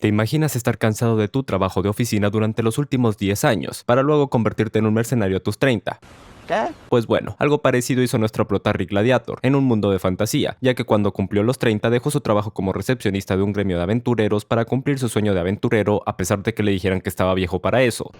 ¿Te imaginas estar cansado de tu trabajo de oficina durante los últimos 10 años, para luego convertirte en un mercenario a tus 30? ¿Qué? Pues bueno, algo parecido hizo nuestro prota Rick Gladiator, en un mundo de fantasía, ya que cuando cumplió los 30 dejó su trabajo como recepcionista de un gremio de aventureros para cumplir su sueño de aventurero, a pesar de que le dijeran que estaba viejo para eso.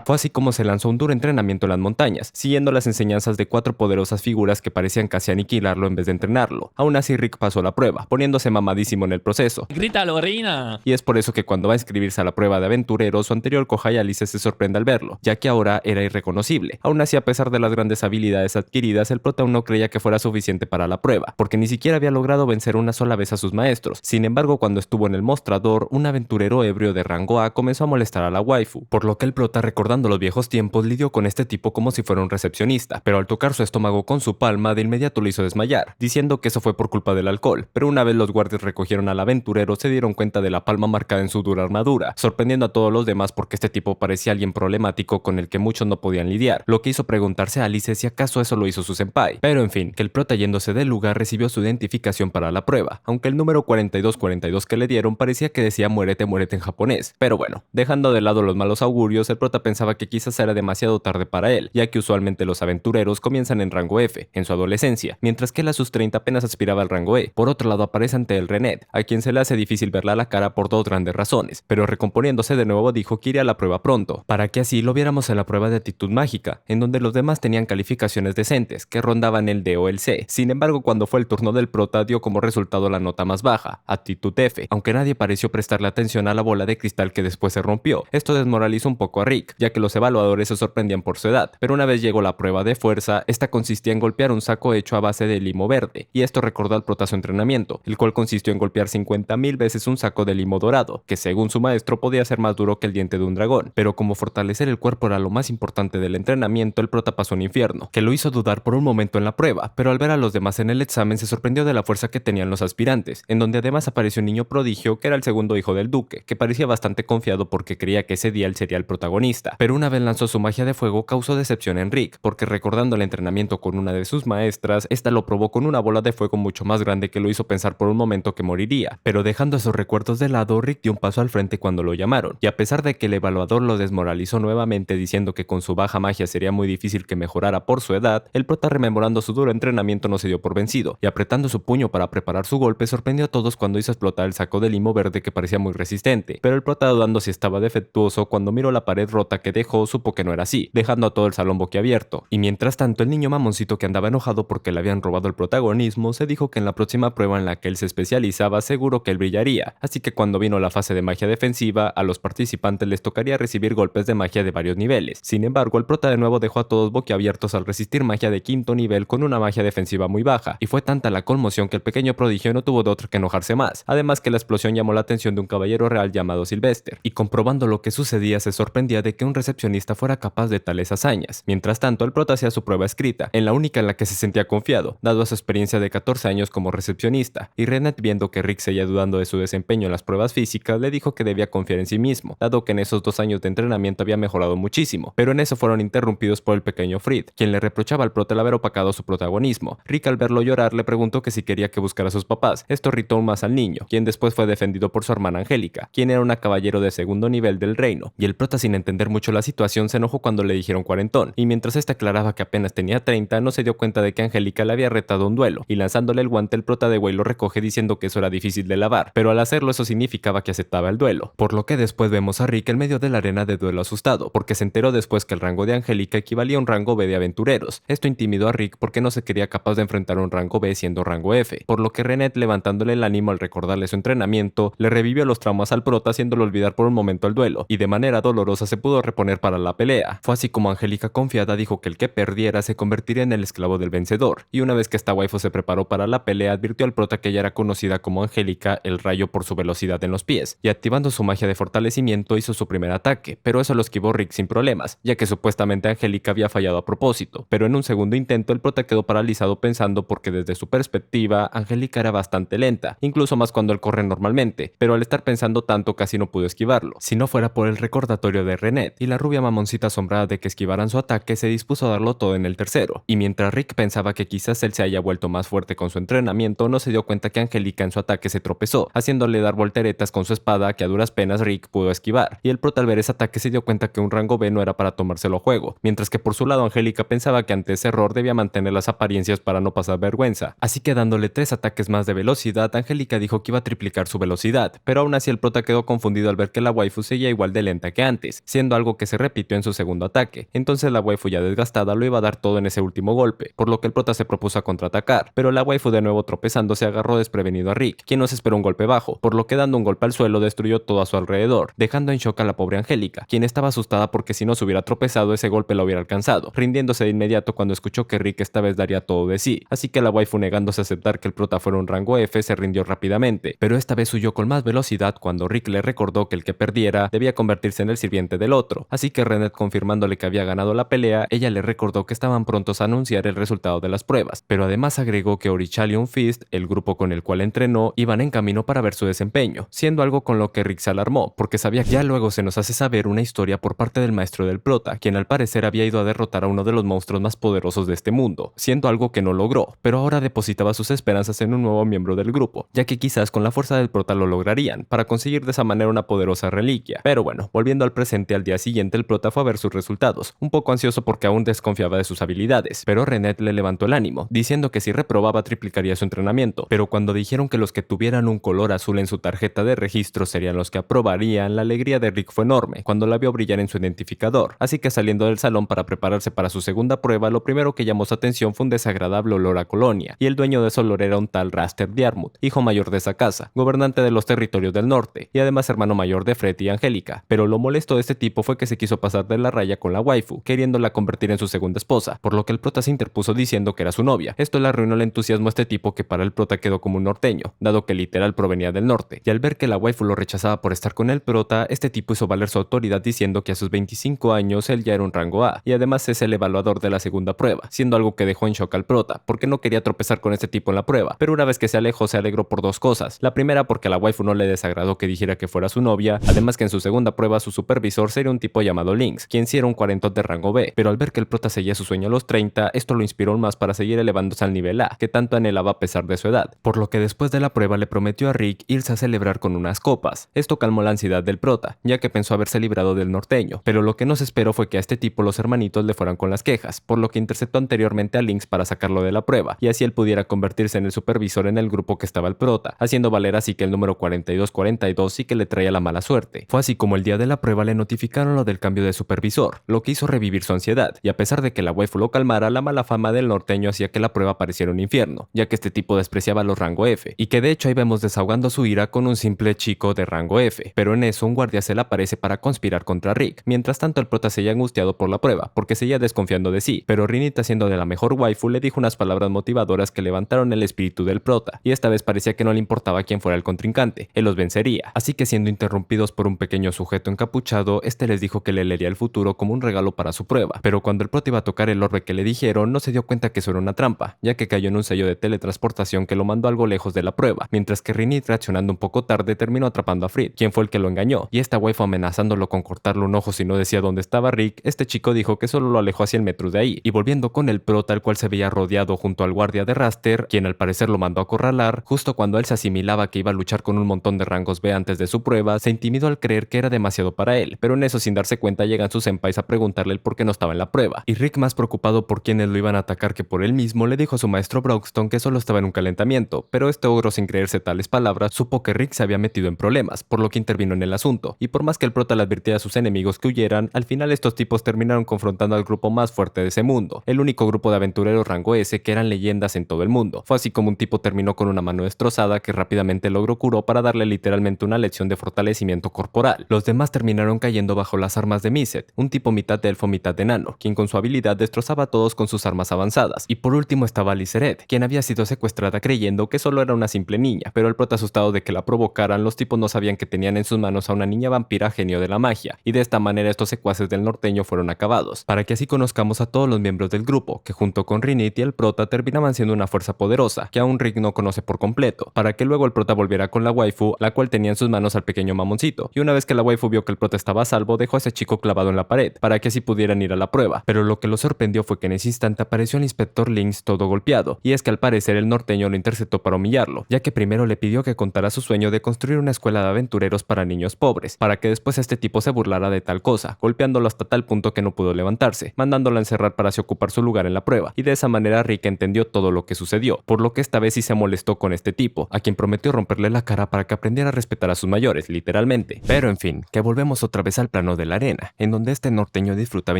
Fue así como se lanzó un duro entrenamiento en las montañas, siguiendo las enseñanzas de 4 poderosas figuras que parecían casi aniquilarlo en vez de entrenarlo. Aún así, Rick pasó la prueba, poniéndose mamadísimo en el proceso. ¡Grítalo, reina! Y es por eso que cuando va a inscribirse a la prueba de aventurero, su anterior Kohai Alice se sorprende al verlo, ya que ahora era irreconocible. Aún así, a pesar de las grandes habilidades adquiridas, el prota aún no creía que fuera suficiente para la prueba, porque ni siquiera había logrado vencer una sola vez a sus maestros. Sin embargo, cuando estuvo en el mostrador, un aventurero ebrio de rango A comenzó a molestar a la waifu, por lo que el prota, recordando los viejos tiempos, lidió con este tipo como si fuera un recepcionista, pero al tocar su estómago con su palma, de inmediato lo hizo desmayar, diciendo que eso fue por culpa del alcohol. Pero una vez los guardias recogieron al aventurero, se dieron cuenta de la palma marcada en su dura armadura, sorprendiendo a todos los demás porque este tipo parecía alguien problemático con el que muchos no podían lidiar, lo que hizo preguntarse a Alice si acaso eso lo hizo su senpai. Pero en fin, que el prota, yéndose del lugar, recibió su identificación para la prueba, aunque el número 4242 que le dieron parecía que decía muérete, muérete en japonés. Pero bueno, dejando de lado los malos augurios, el prota pensaba que quizás era demasiado tarde para él, ya que usualmente los aventureros comienzan en rango F, en su adolescencia, mientras que él a sus 30 apenas aspiraba al rango E. Por otro lado aparece ante él Renet, a quien se le hace difícil verla a la cara por 2 grandes razones, pero recomponiéndose de nuevo dijo que iría a la prueba pronto, para que así lo viéramos en la prueba de actitud mágica, en donde los demás tenían calificaciones decentes, que rondaban el D o el C. Sin embargo, cuando fue el turno del prota, dio como resultado la nota más baja, actitud F, aunque nadie pareció prestarle atención a la bola de cristal que después se rompió. Esto desmoralizó un poco a Rick, ya que los evaluadores se sorprendían por su edad, pero una vez llegó la prueba de fuerza, esta consistía en golpear un saco hecho a base de limo verde, y esto recordó al prota su entrenamiento, el cual consistió en golpear 50.000 veces un saco de limo dorado, que según su maestro podía ser más duro que el diente de un dragón, pero como fortalecer el cuerpo era lo más importante del entrenamiento, el prota pasó un infierno, que lo hizo dudar por un momento en la prueba, pero al ver a los demás en el examen se sorprendió de la fuerza que tenían los aspirantes, en donde además apareció un niño prodigio que era el segundo hijo del duque, que parecía bastante confiado porque creía que ese día él sería el protagonista, pero una vez lanzó su magia de fuego causó decepción en Rick, porque recordando el entrenamiento con una de sus maestras, esta lo probó con una bola de fuego mucho más grande que lo hizo pensar por un momento que moriría, pero dejando esos recuerdos de lado, Rick dio un paso al frente cuando lo llamaron, y a pesar de que el evaluador lo desmoralizó nuevamente diciendo que con su baja magia sería muy difícil que mejorara por su edad, el prota, rememorando su duro entrenamiento, no se dio por vencido, y apretando su puño para preparar su golpe, sorprendió a todos cuando hizo explotar el saco de limo verde que parecía muy resistente, pero el prota, dudando si estaba defectuoso, cuando miró la pared rota que dejó, supo que no era así, dejando a todo el salón boquiabierto. Y mientras tanto, el niño mamoncito, que andaba enojado porque le habían robado el protagonismo, se dijo que en la próxima prueba en la que él se especializaba, seguro que él brillaría, así que cuando vino la fase de magia defensiva, a los participantes les tocaría recibir golpes de magia de varios niveles. Sin embargo, el prota de nuevo dejó a todos boquiabiertos al resistir magia de 5º nivel con una magia defensiva muy baja, y fue tanta la conmoción que el pequeño prodigio no tuvo de otra que enojarse más, además que la explosión llamó la atención de un caballero real llamado Sylvester, y comprobando lo que sucedía se sorprendía de que un recepcionista fuera capaz de tales hazañas. Mientras tanto, el prota hacía su prueba escrita, en la única en la que se sentía confiado, dado su experiencia de 14 años como recepcionista, y Renet, viendo que Rick seguía dudando de su desempeño en las pruebas físicas, le dijo que debía confiar en sí mismo, dado que en esos 2 años de entrenamiento había mejorado muchísimo, pero en eso fueron interrumpidos por el pequeño Fried, quien le reprochaba al prota el haber opacado su protagonismo. Rick, al verlo llorar, le preguntó que si quería que buscara a sus papás. Esto irritó aún más al niño, quien después fue defendido por su hermana Angélica, quien era una caballero de 2º nivel del reino, y el prota, sin entender mucho la situación, se enojó cuando le dijeron cuarentón, y mientras este aclaraba que apenas tenía 30, no se dio cuenta de que Angélica le había retado un duelo, y lanzándole el guante, el prota de Wei lo recoge diciendo que eso era difícil de lavar, pero al hacerlo eso significaba que aceptaba el duelo, por lo que después vemos a Rick en medio de la arena de duelo asustado, porque se enteró después que el rango de Angélica equivalía a un rango B de aventureros. Esto intimidó a Rick porque no se quería capaz de enfrentar a un rango B siendo rango F, por lo que Renet, levantándole el ánimo al recordarle su entrenamiento, le revivió los traumas al prota, haciéndolo olvidar por un momento el duelo, y de manera dolorosa se pudo reponer para la pelea. Fue así como Angélica, confiada, dijo que el que perdiera se convertiría en el esclavo del vencedor, y una vez que esta waifu se preparó para la pelea, advirtió al prota que ella era conocida como Angélica el Rayo por su velocidad en los pies, y activando su magia de fortalecimiento hizo su primer ataque, pero eso lo esquivó Rick sin problemas, ya que supuestamente Angélica había fallado a propósito, pero en un segundo intento el prota quedó paralizado pensando porque desde su perspectiva Angélica era bastante lenta, incluso más cuando él corre normalmente, pero al estar pensando tanto casi no pudo esquivarlo, si no fuera por el recordatorio de Renet, y la rubia mamoncita asombrada de que esquivaran su ataque se dispuso a darlo todo en el tercero. Y mientras Rick pensaba que quizás él se haya vuelto más fuerte con su entrenamiento, no se dio cuenta que Angélica en su ataque se tropezó, haciéndole dar volteretas con su espada que a duras penas Rick pudo esquivar. Y el prota al ver ese ataque se dio cuenta que un rango B no era para tomárselo a juego, mientras que por su lado Angélica pensaba que ante ese error debía mantener las apariencias para no pasar vergüenza. Así que dándole 3 ataques más de velocidad, Angélica dijo que iba a triplicar su velocidad, pero aún así el prota quedó confundido al ver que la waifu seguía igual de lenta que antes, siendo algo que se repitió en su segundo ataque. Entonces la waifu ya desgastada lo iba a dar todo en ese último golpe, por lo que el prota se propuso a contraatacar, pero la waifu de nuevo tropezando se agarró desprevenido a Rick, quien no se esperó un golpe bajo, por lo que dando un golpe al suelo destruyó todo a su alrededor, dejando en shock a la pobre Angélica, quien estaba asustada porque si no se hubiera tropezado ese golpe la hubiera alcanzado, rindiéndose de inmediato cuando escuchó que Rick esta vez daría todo de sí. Así que la waifu, negándose a aceptar que el prota fuera un rango F, se rindió rápidamente, pero esta vez huyó con más velocidad cuando Rick le recordó que el que perdiera debía convertirse en el sirviente del otro. Así que Renet, confirmándole que había ganado la pelea, ella le recordó que estaban prontos a anunciar el resultado de las pruebas, pero además agregó que Orichallion Fist, el grupo con el cual entrenó, iban en camino para ver su desempeño, siendo algo con lo que Rick se alarmó, porque sabía que ya luego se nos hace saber una historia por parte del maestro del prota, quien al parecer había ido a derrotar a uno de los monstruos más poderosos de este mundo, siendo algo que no logró, pero ahora depositaba sus esperanzas en un nuevo miembro del grupo, ya que quizás con la fuerza del prota lo lograrían, para conseguir de esa manera una poderosa reliquia. Pero bueno, volviendo al presente, al día siguiente el prota fue a ver sus resultados, un poco ansioso porque aún desconfiaba de sus habilidades, pero Renet le levantó el ánimo, diciendo que si reprobaba triplicaría su entrenamiento, pero cuando dijeron que los que tuvieran un color azul en su tarjeta de registro serían los que aprobarían, la alegría de Rick fue enorme cuando la vio brillar en su identificador, así que saliendo del salón para prepararse para su segunda prueba, lo primero que llamó su atención fue un desagradable olor a colonia, y el dueño de ese olor era un tal Raster Diarmuth, hijo mayor de esa casa, gobernante de los territorios del norte, y además hermano mayor de Fred y Angélica, pero lo molesto de este tipo fue que se quiso pasar de la raya con la waifu, queriéndola convertir en su segunda esposa, por lo que el prota se interpuso diciendo que era su novia. Esto le arruinó el entusiasmo a este tipo, que para el prota quedó como un norteño, dado que literal provenía del norte, y al ver que la waifu lo rechazaba por estar con el prota, este tipo hizo valer su autoridad diciendo que a sus 25 años él ya era un rango A, y además es el evaluador de la segunda prueba, siendo algo que dejó en shock al prota, porque no quería tropezar con este tipo en la prueba, pero una vez que se alejó se alegró por dos cosas. La primera, porque a la waifu no le desagradó que dijera que fuera su novia, además que en su segunda prueba su supervisor sería un tipo llamado Lynx, quien sí era un cuarentón de rango B, pero al ver que el prota seguía su sueño a los 30, esto lo inspiró aún más para seguir elevándose al nivel A, que tanto anhelaba a pesar de su edad, por lo que después de la prueba le prometió a Rick irse a celebrar con unas copas. Esto calmó la ansiedad del prota, ya que pensó haberse librado del norteño, pero lo que no se esperó fue que a este tipo los hermanitos le fueran con las quejas, por lo que interceptó anteriormente a Lynx para sacarlo de la prueba, y así él pudiera convertirse en el supervisor en el grupo que estaba el prota, haciendo valer así que el número 4242 sí que le traía la mala suerte. Fue así como el día de la prueba le notificaron lo del cambio de supervisor, lo que hizo revivir su ansiedad, y a pesar de que la waifu lo calmara, la mala fama del norteño hacía que la prueba pareciera un infierno, ya que este tipo despreciaba los rango F, y que de hecho ahí vemos desahogando su ira con un simple chico de rango F, pero en eso un guardia se le aparece para conspirar contra Rick. Mientras tanto el prota seguía angustiado por la prueba, porque seguía desconfiando de sí, pero Rinita, siendo de la mejor waifu, le dijo unas palabras motivadoras que levantaron el espíritu del prota, y esta vez parecía que no le importaba quién fuera el contrincante, él los vencería. Así que siendo interrumpidos por un pequeño sujeto encapuchado, este les dijo que le leería el futuro como un regalo para su prueba, pero cuando el prota iba a tocar el orbe que le dijeron, no se dio cuenta que eso era una trampa, ya que cayó en un sello de teletransportación que lo mandó algo lejos de la prueba, mientras que Rinit, reaccionando un poco tarde, terminó atrapando a Frid, quien fue el que lo engañó, y esta waifu amenazándolo con cortarle un ojo si no decía dónde estaba Rick. Este chico dijo que solo lo alejó a 100 metros de ahí, y volviendo con el prota, el cual se veía rodeado junto al guardia de Raster, quien al parecer lo mandó a acorralar, justo cuando él se asimilaba que iba a luchar con un montón de rangos B antes de su prueba, se intimidó al creer que era demasiado para él, pero en eso sin darse cuenta llegan sus senpais a preguntarle el por qué no estaba en la prueba, y Rick, más preocupado por quienes lo iban a atacar que por él mismo, le dijo a su maestro Broxton que solo estaba en un calentamiento, pero este ogro, sin creerse tales palabras, supo que Rick se había metido en problemas, por lo que intervino en el asunto, y por más que el prota le advirtiera a sus enemigos que huyeran, al final estos tipos terminaron confrontando al grupo más fuerte de ese mundo, el único grupo de aventureros rango S que eran leyendas en todo el mundo. Fue así como un tipo terminó con una mano destrozada que rápidamente el ogro curó para darle literalmente una lección de fortalecimiento corporal. Los demás terminaron cayendo bajo las armas de Miset, un tipo mitad elfo mitad enano, quien con su habilidad destrozaba a todos con sus armas avanzadas. Y por último estaba Lizeret, quien había sido secuestrada creyendo que solo era una simple niña, pero el prota, asustado de que la provocaran, los tipos no sabían que tenían en sus manos a una niña vampira genio de la magia, y de esta manera estos secuaces del norteño fueron acabados, para que así conozcamos a todos los miembros del grupo, que junto con Rinit y el prota terminaban siendo una fuerza poderosa, que aún Rick no conoce por completo, para que luego el prota volviera con la waifu, la cual tenía en sus manos al pequeño mamoncito, y una vez que la waifu vio que el prota estaba a salvo, dejó dejó a ese chico clavado en la pared, para que así pudieran ir a la prueba. Pero lo que lo sorprendió fue que en ese instante apareció el inspector Lynx todo golpeado, y es que al parecer el norteño lo interceptó para humillarlo, ya que primero le pidió que contara su sueño de construir una escuela de aventureros para niños pobres, para que después este tipo se burlara de tal cosa, golpeándolo hasta tal punto que no pudo levantarse, mandándolo a encerrar para así ocupar su lugar en la prueba, y de esa manera Rick entendió todo lo que sucedió, por lo que esta vez sí se molestó con este tipo, a quien prometió romperle la cara para que aprendiera a respetar a sus mayores, literalmente. Pero en fin, que volvemos otra vez al plano de la arena, en donde este norteño disfrutaba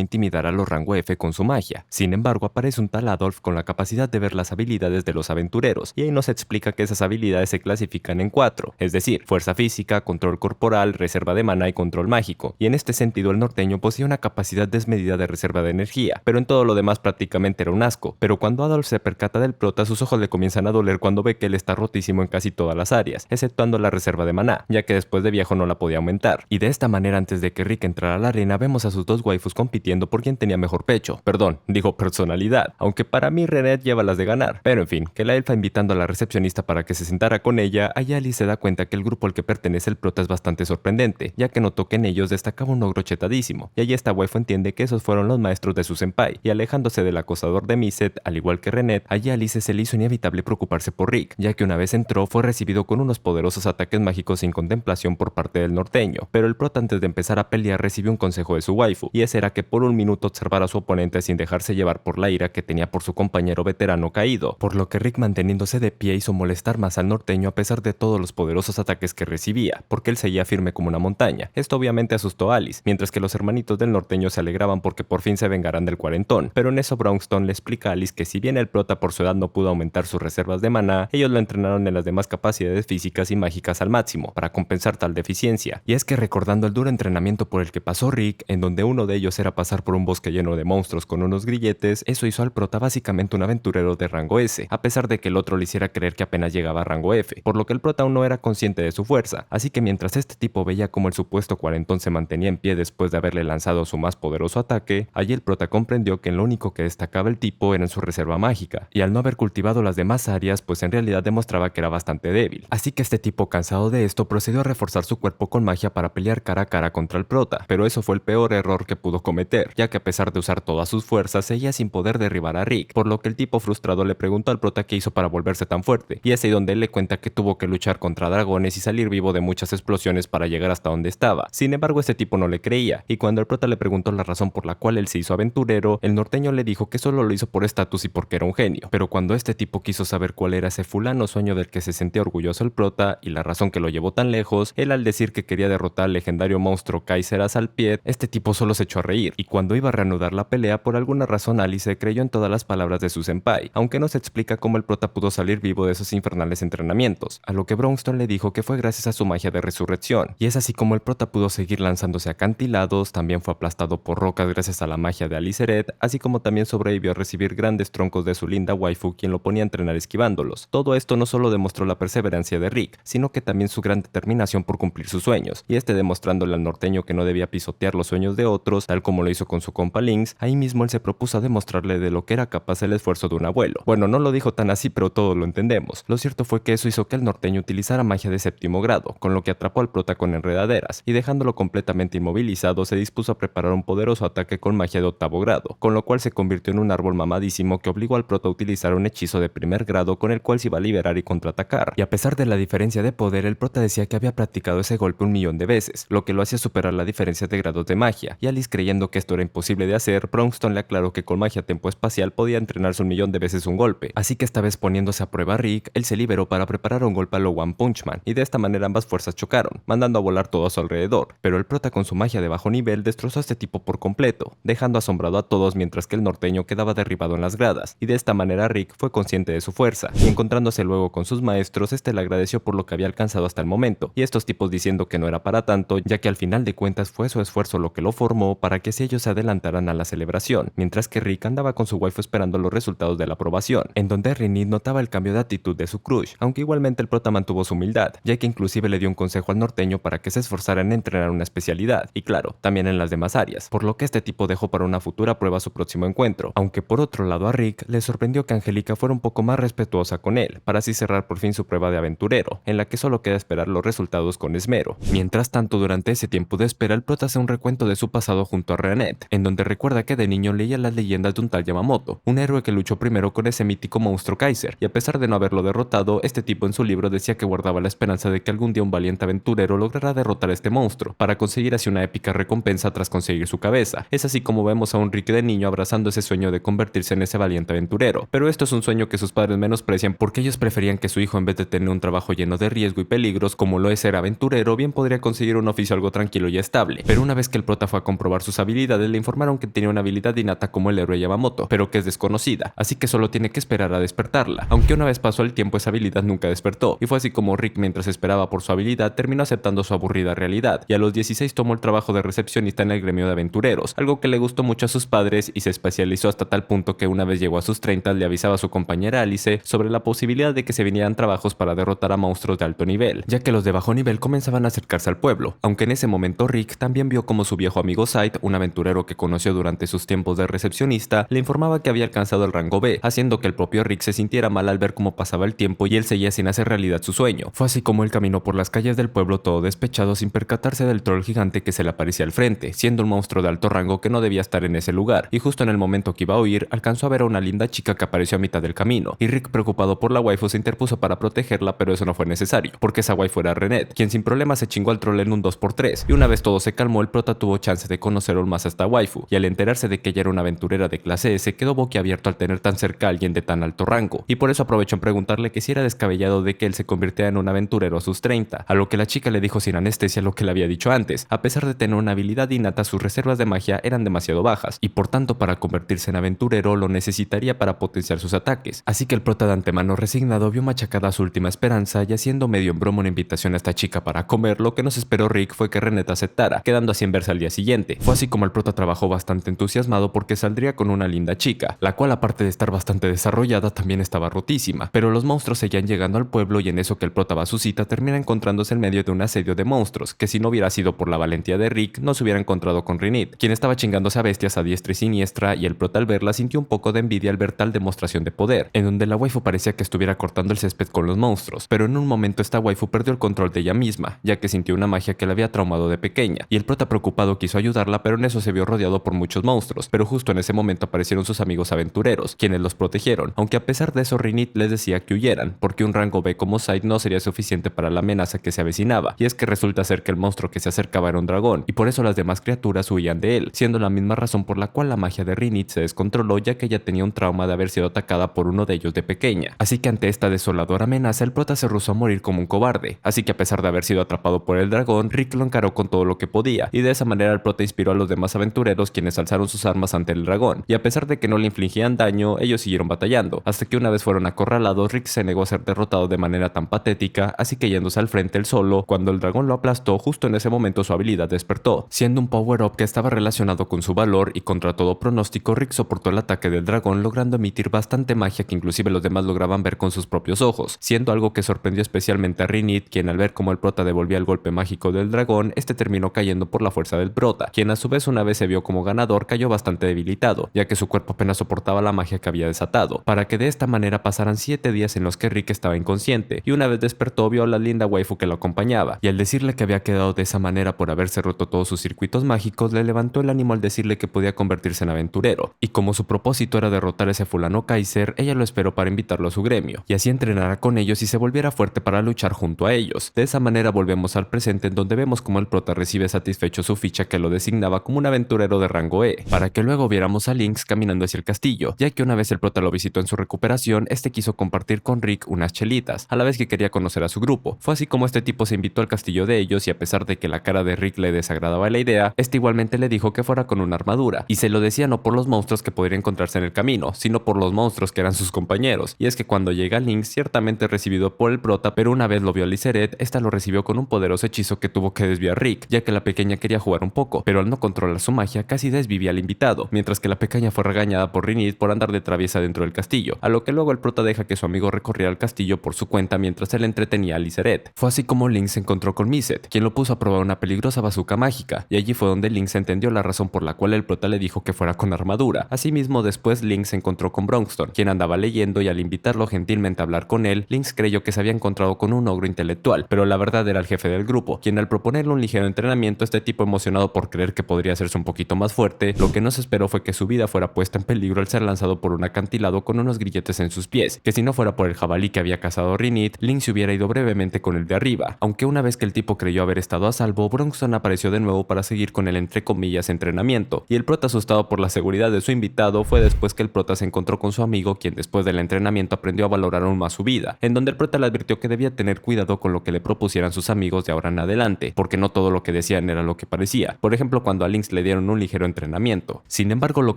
intimidar a los rango F con su magia. Sin embargo, aparece un tal Adolf con la capacidad de ver las habilidades de los aventureros, y ahí nos explica que esas habilidades se clasifican en 4, es decir, fuerza física, control corporal, reserva de mana y control mágico, y en este sentido el norteño poseía una capacidad desmedida de reserva de energía, pero en todo lo demás prácticamente era un asco. Pero cuando Adolf se percata del prota, sus ojos le comienzan a doler cuando ve que él está rotísimo en casi todas las áreas, exceptuando la reserva de maná, ya que después de viejo no la podía aumentar. Y de esta manera, antes de que Rick entrara a la arena, vemos a sus dos waifus compitiendo por quién tenía mejor pecho, perdón, digo personalidad, aunque para mí Renette lleva las de ganar. Pero en fin, que la elfa invitando a la recepcionista para que se sentara con ella, allá Alice se da cuenta que el grupo al que pertenece el prota es bastante sorprendente, ya que notó que en ellos destacaba un ogro chetadísimo, y allí esta waifu entiende que esos fueron los maestros de su senpai, y alejándose del acosador de Miset, al igual que Renette, allí a Alice se le hizo inevitable preocuparse por Rick, ya que una vez entró fue recibido con unos poderosos ataques mágicos sin contemplación por parte del norteño, pero el prota antes de empezar a pelear recibió un consejo de su waifu, y ese era que por un minuto observara a su oponente sin dejarse llevar por la ira que tenía por su compañero veterano caído, por lo que Rick, manteniéndose de pie, hizo molestar más al norteño a pesar de todos los poderosos ataques que recibía, porque él seguía firme como una montaña. Esto obviamente asustó a Alice, mientras que los hermanitos del norteño se alegraban porque por fin se vengarán del cuarentón, pero en eso Brownstone le explica a Alice que si bien el prota por su edad no pudo aumentar sus reservas de maná, ellos lo entrenaron en las demás capacidades físicas y mágicas al máximo, para compensar tal deficiencia. Y es que recordando el duro entrenamiento por el que pasó Rick, en donde uno de ellos era pasar por un bosque lleno de monstruos con unos grilletes, eso hizo al prota básicamente un aventurero de rango S, a pesar de que el otro le hiciera creer que apenas llegaba a rango F, por lo que el prota aún no era consciente de su fuerza, así que mientras este tipo veía como el supuesto cuarentón se mantenía en pie después de haberle lanzado su más poderoso ataque, allí el prota comprendió que en lo único que destacaba el tipo era en su reserva mágica, y al no haber cultivado las demás áreas, pues en realidad demostraba que era bastante débil. Así que este tipo, cansado de esto, procedió a reforzar su cuerpo con magia para pelear cara a cara contra el prota, pero eso fue el peor error que pudo cometer, ya que a pesar de usar todas sus fuerzas, seguía sin poder derribar a Rick, por lo que el tipo frustrado le preguntó al prota qué hizo para volverse tan fuerte, y es ahí donde él le cuenta que tuvo que luchar contra dragones y salir vivo de muchas explosiones para llegar hasta donde estaba. Sin embargo, este tipo no le creía, y cuando el prota le preguntó la razón por la cual él se hizo aventurero, el norteño le dijo que solo lo hizo por estatus y porque era un genio. Pero cuando este tipo quiso saber cuál era ese fulano sueño del que se sentía orgulloso el prota y la razón que lo llevó tan lejos, él al decir que quería derrotar al legendario monstruo Kaiser Azalpiet, este tipo solo se echó a reír, y cuando iba a reanudar la pelea, por alguna razón Alice creyó en todas las palabras de su senpai, aunque no se explica cómo el prota pudo salir vivo de esos infernales entrenamientos, a lo que Brownstone le dijo que fue gracias a su magia de resurrección, y es así como el prota pudo seguir lanzándose acantilados, también fue aplastado por rocas gracias a la magia de Aliceret, así como también sobrevivió a recibir grandes troncos de su linda waifu, quien lo ponía a entrenar esquivándolos. Todo esto no solo demostró la perseverancia de Rick, sino que también su gran determinación por cumplir sus sueños, y este demostrándole al norteño que no debía pisotear los sueños de otros, tal como lo hizo con su compa Lynx. Ahí mismo él se propuso a demostrarle de lo que era capaz el esfuerzo de un abuelo. Bueno, no lo dijo tan así, pero todos lo entendemos. Lo cierto fue que eso hizo que el norteño utilizara magia de séptimo grado, con lo que atrapó al prota con enredaderas, y dejándolo completamente inmovilizado, se dispuso a preparar un poderoso ataque con magia de octavo grado, con lo cual se convirtió en un árbol mamadísimo que obligó al prota a utilizar un hechizo de primer grado con el cual se iba a liberar y contraatacar. Y a pesar de la diferencia de poder, el prota decía que había practicado ese golpe 1.000.000 de veces, lo que lo hacía superar la diferencia de grados de magia, y Alice, creyendo que esto era imposible de hacer, Brownstone le aclaró que con magia tempoespacial podía entrenarse 1.000.000 de veces un golpe, así que esta vez poniéndose a prueba a Rick, él se liberó para preparar un golpe a lo One Punch Man, y de esta manera ambas fuerzas chocaron, mandando a volar todo a su alrededor, pero el prota con su magia de bajo nivel destrozó a este tipo por completo, dejando asombrado a todos mientras que el norteño quedaba derribado en las gradas, y de esta manera Rick fue consciente de su fuerza, y encontrándose luego con sus maestros, este le agradeció por lo que había alcanzado hasta el momento, y estos tipos diciendo que no era para tanto, ya que al final de cuentas fue su esfuerzo lo que lo formó para que si ellos se adelantaran a la celebración, mientras que Rick andaba con su waifu esperando los resultados de la aprobación, en donde Renette notaba el cambio de actitud de su crush, aunque igualmente el prota mantuvo su humildad, ya que inclusive le dio un consejo al norteño para que se esforzara en entrenar una especialidad, y claro, también en las demás áreas, por lo que este tipo dejó para una futura prueba su próximo encuentro, aunque por otro lado a Rick le sorprendió que Angélica fuera un poco más respetuosa con él, para así cerrar por fin su prueba de aventurero, en la que solo queda esperar los resultados con esmero. Mientras tanto, durante ese tiempo de espera, el prota hace un recuento de su pasado junto a Renet, en donde recuerda que de niño leía las leyendas de un tal Yamamoto, un héroe que luchó primero con ese mítico monstruo Kaiser, y a pesar de no haberlo derrotado, este tipo en su libro decía que guardaba la esperanza de que algún día un valiente aventurero logrará derrotar a este monstruo, para conseguir así una épica recompensa tras conseguir su cabeza. Es así como vemos a un Rick de niño abrazando ese sueño de convertirse en ese valiente aventurero, pero esto es un sueño que sus padres menosprecian porque ellos preferían que su hijo, en vez de tener un trabajo lleno de riesgo y peligros como lo es ser aventurero, bien podría conseguir un oficio algo tranquilo y estable. Pero una vez que el prota fue a comprobar sus habilidades, le informaron que tenía una habilidad innata como el héroe Yamamoto, pero que es desconocida, así que solo tiene que esperar a despertarla. Aunque una vez pasó el tiempo, esa habilidad nunca despertó, y fue así como Rick, mientras esperaba por su habilidad, terminó aceptando su aburrida realidad, y a los 16 tomó el trabajo de recepcionista en el gremio de aventureros, algo que le gustó mucho a sus padres, y se especializó hasta tal punto que una vez llegó a sus 30 le avisaba a su compañera Alice sobre la posibilidad de que se vinieran trabajos para derrotar a monstruos de alto nivel, ya que los de bajo nivel comenzaban a acercarse al pueblo, aunque en ese momento Rick también vio como su viejo amigo Said, un aventurero que conoció durante sus tiempos de recepcionista, le informaba que había alcanzado el rango B, haciendo que el propio Rick se sintiera mal al ver cómo pasaba el tiempo y él seguía sin hacer realidad su sueño. Fue así como él caminó por las calles del pueblo todo despechado sin percatarse del troll gigante que se le aparecía al frente, siendo un monstruo de alto rango que no debía estar en ese lugar, y justo en el momento que iba a huir, alcanzó a ver a una linda chica que apareció a mitad del camino, y Rick, preocupado por la waifu, se interpuso para protegerla, pero eso no fue necesario, porque esa waifu era Renet, quien sin problema se chingó al troll en un 2x3, y una vez todo se calmó, el prota tuvo chance de conocer aún más a esta waifu, y al enterarse de que ella era una aventurera de clase S, quedó boquiabierto al tener tan cerca a alguien de tan alto rango, y por eso aprovechó en preguntarle que si era descabellado de que él se convirtiera en un aventurero a sus 30, a lo que la chica le dijo sin anestesia lo que le había dicho antes. A pesar de tener una habilidad innata, sus reservas de magia eran demasiado bajas, y por tanto para convertirse en aventurero lo necesitaría para potenciar sus ataques, así que el prota, de antemano resignado, vio machacada su última esperanza, y haciendo medio en broma una invitación a esta chica para comer, lo que nos esperó Rick fue que Renet aceptara, quedando así en verse al día siguiente. Fue así como el prota trabajó bastante entusiasmado porque saldría con una linda chica, la cual, aparte de estar bastante desarrollada, también estaba rotísima, pero los monstruos seguían llegando al pueblo, y en eso que el prota va a su cita termina encontrándose en medio de un asedio de monstruos, que si no hubiera sido por la valentía de Rick, no se hubiera encontrado con Rinit, quien estaba chingándose a bestias a diestra y siniestra, y el prota al verla sintió un poco de envidia al ver tal demostración de poder, en donde la waifu parecía que estuviera cortando el césped con los monstruos, pero en un momento esta waifu perdió el control de ella misma, ya que sintió una magia que la había traumado de pequeña, y el prota, preocupado, quiso ayudarla, pero en eso se vio rodeado por muchos monstruos, pero justo en ese momento aparecieron sus amigos aventureros, quienes los protegieron, aunque a pesar de eso Rinit les decía que huyeran, porque un rango B como Said no sería suficiente para la amenaza que se avecinaba, y es que resulta ser que el monstruo que se acercaba era un dragón, y por eso las demás criaturas huían de él, siendo la misma razón por la cual la magia de Rinit se descontroló, ya que ella tenía un trauma de haber sido atacada por uno de ellos de pequeña. Así que ante esta desoladora amenaza, el prota se rehusó a morir como un cobarde, así que a pesar de haber sido atrapado por el dragón, Rick lo encaró con todo lo que podía, y de esa manera el prota inspiró a los demás aventureros, quienes alzaron sus armas ante el dragón, y a pesar de que no le infligían daño, ellos siguieron batallando, hasta que una vez fueron acorralados, Rick se negó a ser derrotado de manera tan patética, así que yéndose al frente él solo, cuando el dragón lo aplastó, justo en ese momento su habilidad despertó, siendo un power-up que estaba relacionado con su valor, y contra todo pronóstico Rick soportó el ataque del dragón, logrando emitir bastante magia que inclusive los demás lograban ver con sus propios ojos, siendo algo que sorprendió especialmente a Rinit, quien al ver cómo el prota devolvía el golpe mágico del dragón, este terminó cayendo por la fuerza del prota, quien a su vez, una vez se vio como ganador, cayó bastante debilitado, ya que su cuerpo apenas soportaba la magia que había desatado, para que de esta manera pasaran 7 días en los que Rick estaba inconsciente, y una vez despertó vio a la linda waifu que lo acompañaba, y al decirle que había quedado de esa manera por haberse roto todos sus circuitos mágicos, le levantó el ánimo al decirle que podía convertirse en aventurero, y como su propósito era derrotar a ese fulano Kaiser, ella lo esperó para invitarlo a su gremio, y así entrenara con ellos y se volviera fuerte para luchar junto a ellos. De esa manera volvemos al presente, en donde vemos como el prota recibe satisfecho su ficha que lo designaba como un aventurero de rango E, para que luego viéramos a Lynx caminando hacia el castillo, ya que una vez el prota lo visitó en su recuperación, este quiso compartir con Rick unas chelitas, a la vez que quería conocer a su grupo. Fue así como este tipo se invitó al castillo de ellos, y a pesar de que la cara de Rick le desagradaba la idea, este igualmente le dijo que fuera con una armadura, y se lo decía no por los monstruos que podría encontrarse en el camino, sino por los monstruos que eran sus compañeros. Y es que cuando llega Lynx, ciertamente recibido por el prota, pero una vez lo vio a Lizeret, esta lo recibió con un poderoso hechizo que tuvo que desviar Rick, ya que la pequeña quería jugar un poco, pero al no controlar su magia casi desvivía al invitado, mientras que la pequeña fue regañada por Rinit por andar de traviesa dentro del castillo, a lo que luego el prota deja que su amigo recorriera el castillo por su cuenta mientras él entretenía a Lizeret. Fue así como Lynx se encontró con Miset, quien lo puso a probar una peligrosa bazooka mágica, y allí fue donde Lynx entendió la razón por la cual el prota le dijo que fuera con armadura. Asimismo, después Lynx se encontró con Bronxton, quien andaba leyendo, y al invitarlo gentilmente a hablar con él, Lynx creyó que se había encontrado con un ogro intelectual, pero la verdad era el jefe del grupo, quien al proponerle un ligero entrenamiento entrenamiento, este tipo, emocionado por creer que podría hacerse un poquito más fuerte, lo que no se esperó fue que su vida fuera puesta en peligro al ser lanzado por un acantilado con unos grilletes en sus pies, que si no fuera por el jabalí que había cazado Rinit, Link se hubiera ido brevemente con el de arriba. Aunque una vez que el tipo creyó haber estado a salvo, Bronxton apareció de nuevo para seguir con el entre comillas entrenamiento, y el prota, asustado por la seguridad de su invitado, fue después que el prota se encontró con su amigo, quien después del entrenamiento aprendió a valorar aún más su vida, en donde el prota le advirtió que debía tener cuidado con lo que le propusieran sus amigos de ahora en adelante, porque no todo lo que decían era lo que parecía. Por ejemplo, cuando a Lynx le dieron un ligero entrenamiento. Sin embargo, lo